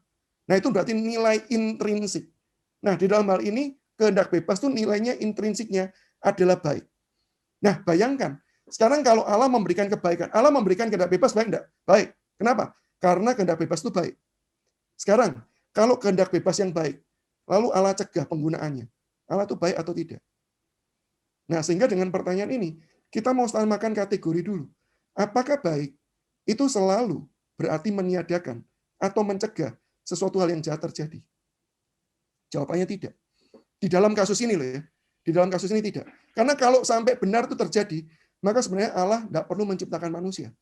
Nah itu berarti nilai intrinsik. Nah di dalam hal ini kehendak bebas itu nilainya intrinsiknya adalah baik. Nah bayangkan, sekarang kalau Allah memberikan kebaikan, Allah memberikan kehendak bebas baik enggak? Baik. Kenapa? Karena kehendak bebas itu baik. Sekarang, kalau kehendak bebas yang baik, lalu Allah cegah penggunaannya. Allah itu baik atau tidak? Nah, sehingga dengan pertanyaan ini, kita mau samakan kategori dulu. Apakah baik itu selalu berarti meniadakan atau mencegah sesuatu hal yang jahat terjadi? Jawabannya tidak. Di dalam kasus ini loh ya. Di dalam kasus ini tidak. Karena kalau sampai benar itu terjadi, maka sebenarnya Allah tidak perlu menciptakan manusia.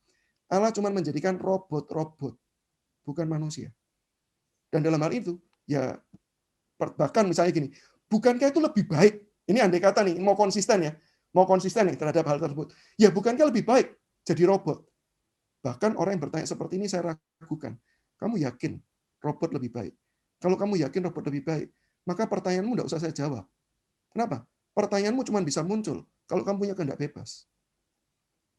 Allah cuma menjadikan robot-robot, bukan manusia. Dan dalam hal itu, ya bahkan misalnya gini, bukankah itu lebih baik? Ini andai kata nih, mau konsisten nih terhadap hal tersebut. Ya bukankah lebih baik jadi robot? Bahkan orang yang bertanya seperti ini saya ragukan. Kamu yakin robot lebih baik? Kalau kamu yakin robot lebih baik, maka pertanyaanmu tidak usah saya jawab. Kenapa? Pertanyaanmu cuma bisa muncul kalau kamu punya kehendak bebas.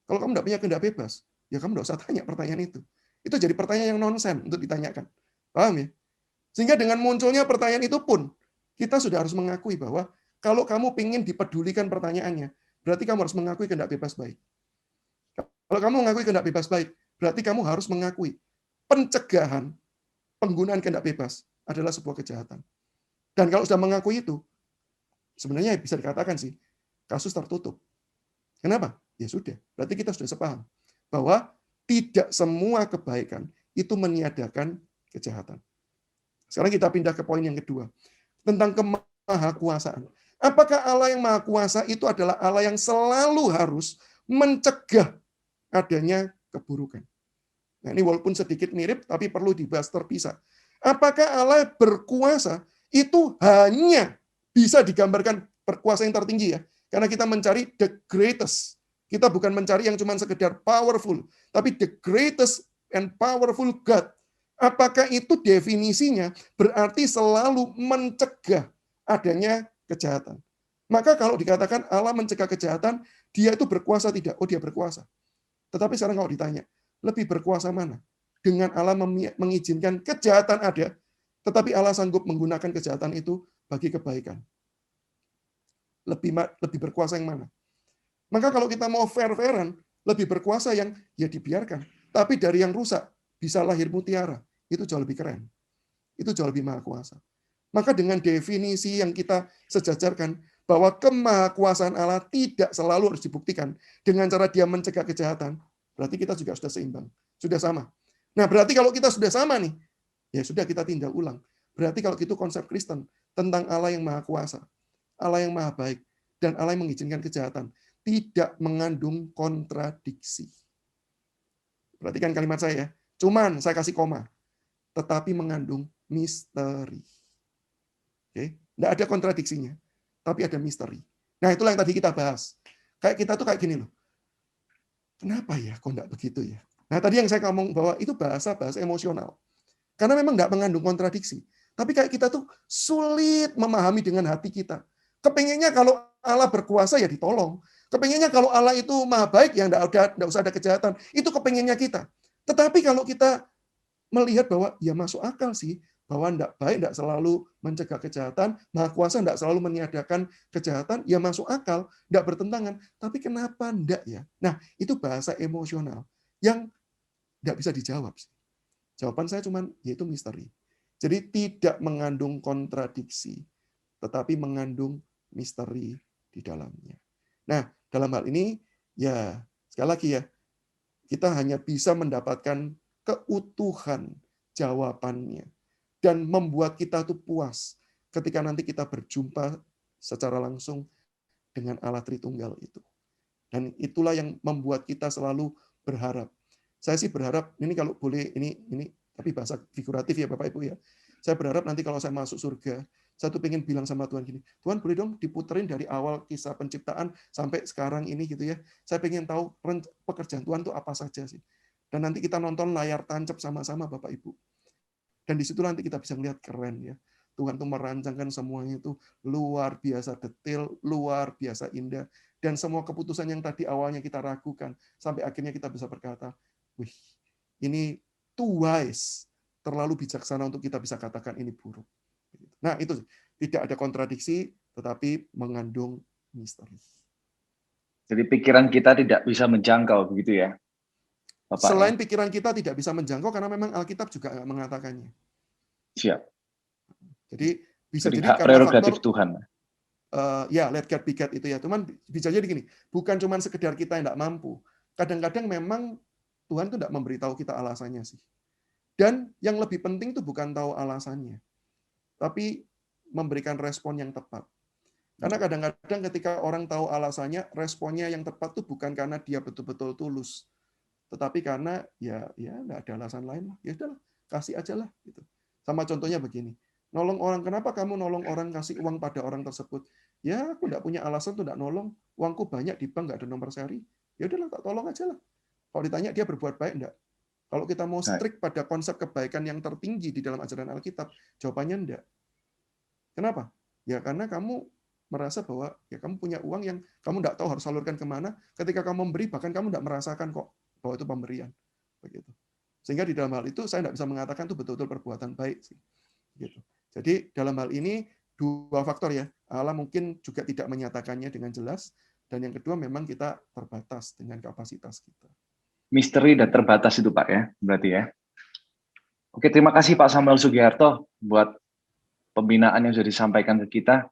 Kalau kamu tidak punya kehendak bebas, ya kamu tidak usah tanya pertanyaan itu. Itu jadi pertanyaan yang nonsen untuk ditanyakan. Paham ya? Sehingga dengan munculnya pertanyaan itu pun, kita sudah harus mengakui bahwa kalau kamu ingin dipedulikan pertanyaannya, berarti kamu harus mengakui kehendak bebas baik. Kalau kamu mengakui kehendak bebas baik, berarti kamu harus mengakui pencegahan penggunaan kehendak bebas adalah sebuah kejahatan. Dan kalau sudah mengakui itu, sebenarnya bisa dikatakan sih, kasus tertutup. Kenapa? Ya sudah, berarti kita sudah sepaham bahwa tidak semua kebaikan itu meniadakan kejahatan. Sekarang kita pindah ke poin yang kedua, tentang kemahakuasaan. Apakah Allah yang Maha Kuasa itu adalah Allah yang selalu harus mencegah adanya keburukan? Nah, ini walaupun sedikit mirip, tapi perlu dibahas terpisah. Apakah Allah berkuasa itu hanya bisa digambarkan berkuasa yang tertinggi ya? Karena kita mencari the greatest. Kita bukan mencari yang cuma sekedar powerful, tapi the greatest and powerful God. Apakah itu definisinya berarti selalu mencegah adanya kejahatan? Maka kalau dikatakan Allah mencegah kejahatan, dia itu berkuasa tidak? Oh, dia berkuasa. Tetapi sekarang kalau ditanya, lebih berkuasa mana? Dengan Allah mengizinkan kejahatan ada, tetapi Allah sanggup menggunakan kejahatan itu bagi kebaikan. Lebih berkuasa yang mana? Maka kalau kita mau fair-fairan, lebih berkuasa yang ya dibiarkan. Tapi dari yang rusak, bisa lahir mutiara. Itu jauh lebih keren. Itu jauh lebih maha kuasa. Maka dengan definisi yang kita sejajarkan, bahwa kemahakuasaan Allah tidak selalu harus dibuktikan dengan cara dia mencegah kejahatan, berarti kita juga sudah seimbang. Sudah sama. Nah, berarti kalau kita sudah sama nih, ya sudah kita tindak ulang. Berarti kalau gitu konsep Kristen tentang Allah yang maha kuasa, Allah yang maha baik, dan Allah yang mengizinkan kejahatan, tidak mengandung kontradiksi. Perhatikan kalimat saya ya. Cuman saya kasih koma. Tetapi mengandung misteri. Oke, tidak ada kontradiksinya, tapi ada misteri. Nah, itulah yang tadi kita bahas. Kayak kita tuh kayak gini loh. Kenapa ya kok tidak begitu ya? Nah, tadi yang saya ngomong bahwa itu bahasa emosional. Karena memang tidak mengandung kontradiksi. Tapi kayak kita tuh sulit memahami dengan hati kita. Kepengennya kalau Allah berkuasa ya ditolong. Kepengennya kalau Allah itu maha baik, ya enggak usah ada kejahatan. Itu kepengennya kita. Tetapi kalau kita melihat bahwa ya masuk akal sih, bahwa enggak baik, enggak selalu mencegah kejahatan, maha kuasa enggak selalu meniadakan kejahatan, ya masuk akal, enggak bertentangan. Tapi kenapa enggak ya? Nah, itu bahasa emosional yang enggak bisa dijawab. Jawaban saya cuman, yaitu misteri. Jadi tidak mengandung kontradiksi, tetapi mengandung misteri di dalamnya. Nah, dalam hal ini, ya sekali lagi ya, kita hanya bisa mendapatkan keutuhan jawabannya dan membuat kita tuh puas ketika nanti kita berjumpa secara langsung dengan Allah Tritunggal itu. Dan itulah yang membuat kita selalu berharap. Saya sih berharap, ini kalau boleh, ini tapi bahasa figuratif ya Bapak Ibu ya. Saya berharap nanti kalau saya masuk surga, saya tuh pengen bilang sama Tuhan gini, Tuhan boleh dong diputerin dari awal kisah penciptaan sampai sekarang ini gitu ya. Saya pengen tahu pekerjaan Tuhan itu apa saja sih. Dan nanti kita nonton layar tancap sama-sama Bapak Ibu. Dan di situ nanti kita bisa melihat keren ya. Tuhan tuh merancangkan semuanya itu luar biasa detail, luar biasa indah. Dan semua keputusan yang tadi awalnya kita ragukan, sampai akhirnya kita bisa berkata, wih, ini too wise, terlalu bijaksana untuk kita bisa katakan ini buruk. Nah, itu tidak ada kontradiksi, tetapi mengandung misteri. Jadi pikiran kita tidak bisa menjangkau, begitu ya, Bapak? Selain pikiran kita tidak bisa menjangkau, karena memang Alkitab juga nggak mengatakannya. Siap. Jadi bisa jadi jadi hak prerogatif Tuhan. Ya, let God be God itu ya. Cuman bisa jadi gini, bukan cuma sekedar kita yang tidak mampu. Kadang-kadang memang Tuhan itu tidak memberitahu kita alasannya sih. Dan yang lebih penting itu bukan tahu alasannya, tapi memberikan respon yang tepat. Karena kadang-kadang ketika orang tahu alasannya, responnya yang tepat itu bukan karena dia betul-betul tulus, tetapi karena ya nggak ada alasan lain lah. Ya udahlah, kasih aja lah gitu. Sama contohnya begini, nolong orang, kenapa kamu nolong orang, kasih uang pada orang tersebut? Ya aku nggak punya alasan tuh nggak nolong, uangku banyak di bank nggak ada nomor seri. Ya udahlah, tak tolong aja lah. Kalau ditanya dia berbuat baik enggak? Kalau kita mau strict pada konsep kebaikan yang tertinggi di dalam ajaran Alkitab, jawabannya enggak. Kenapa? Ya karena kamu merasa bahwa ya kamu punya uang yang kamu enggak tahu harus salurkan kemana. Ketika kamu memberi, bahkan kamu enggak merasakan kok bahwa itu pemberian. Begitu. Sehingga di dalam hal itu saya enggak bisa mengatakan itu betul-betul perbuatan baik sih. Gitu. Jadi dalam hal ini dua faktor ya. Allah mungkin juga tidak menyatakannya dengan jelas, dan yang kedua memang kita terbatas dengan kapasitas kita. Misteri dan terbatas itu Pak ya, berarti ya. Oke, terima kasih Pak Samuel Sugiharto buat pembinaan yang sudah disampaikan ke kita.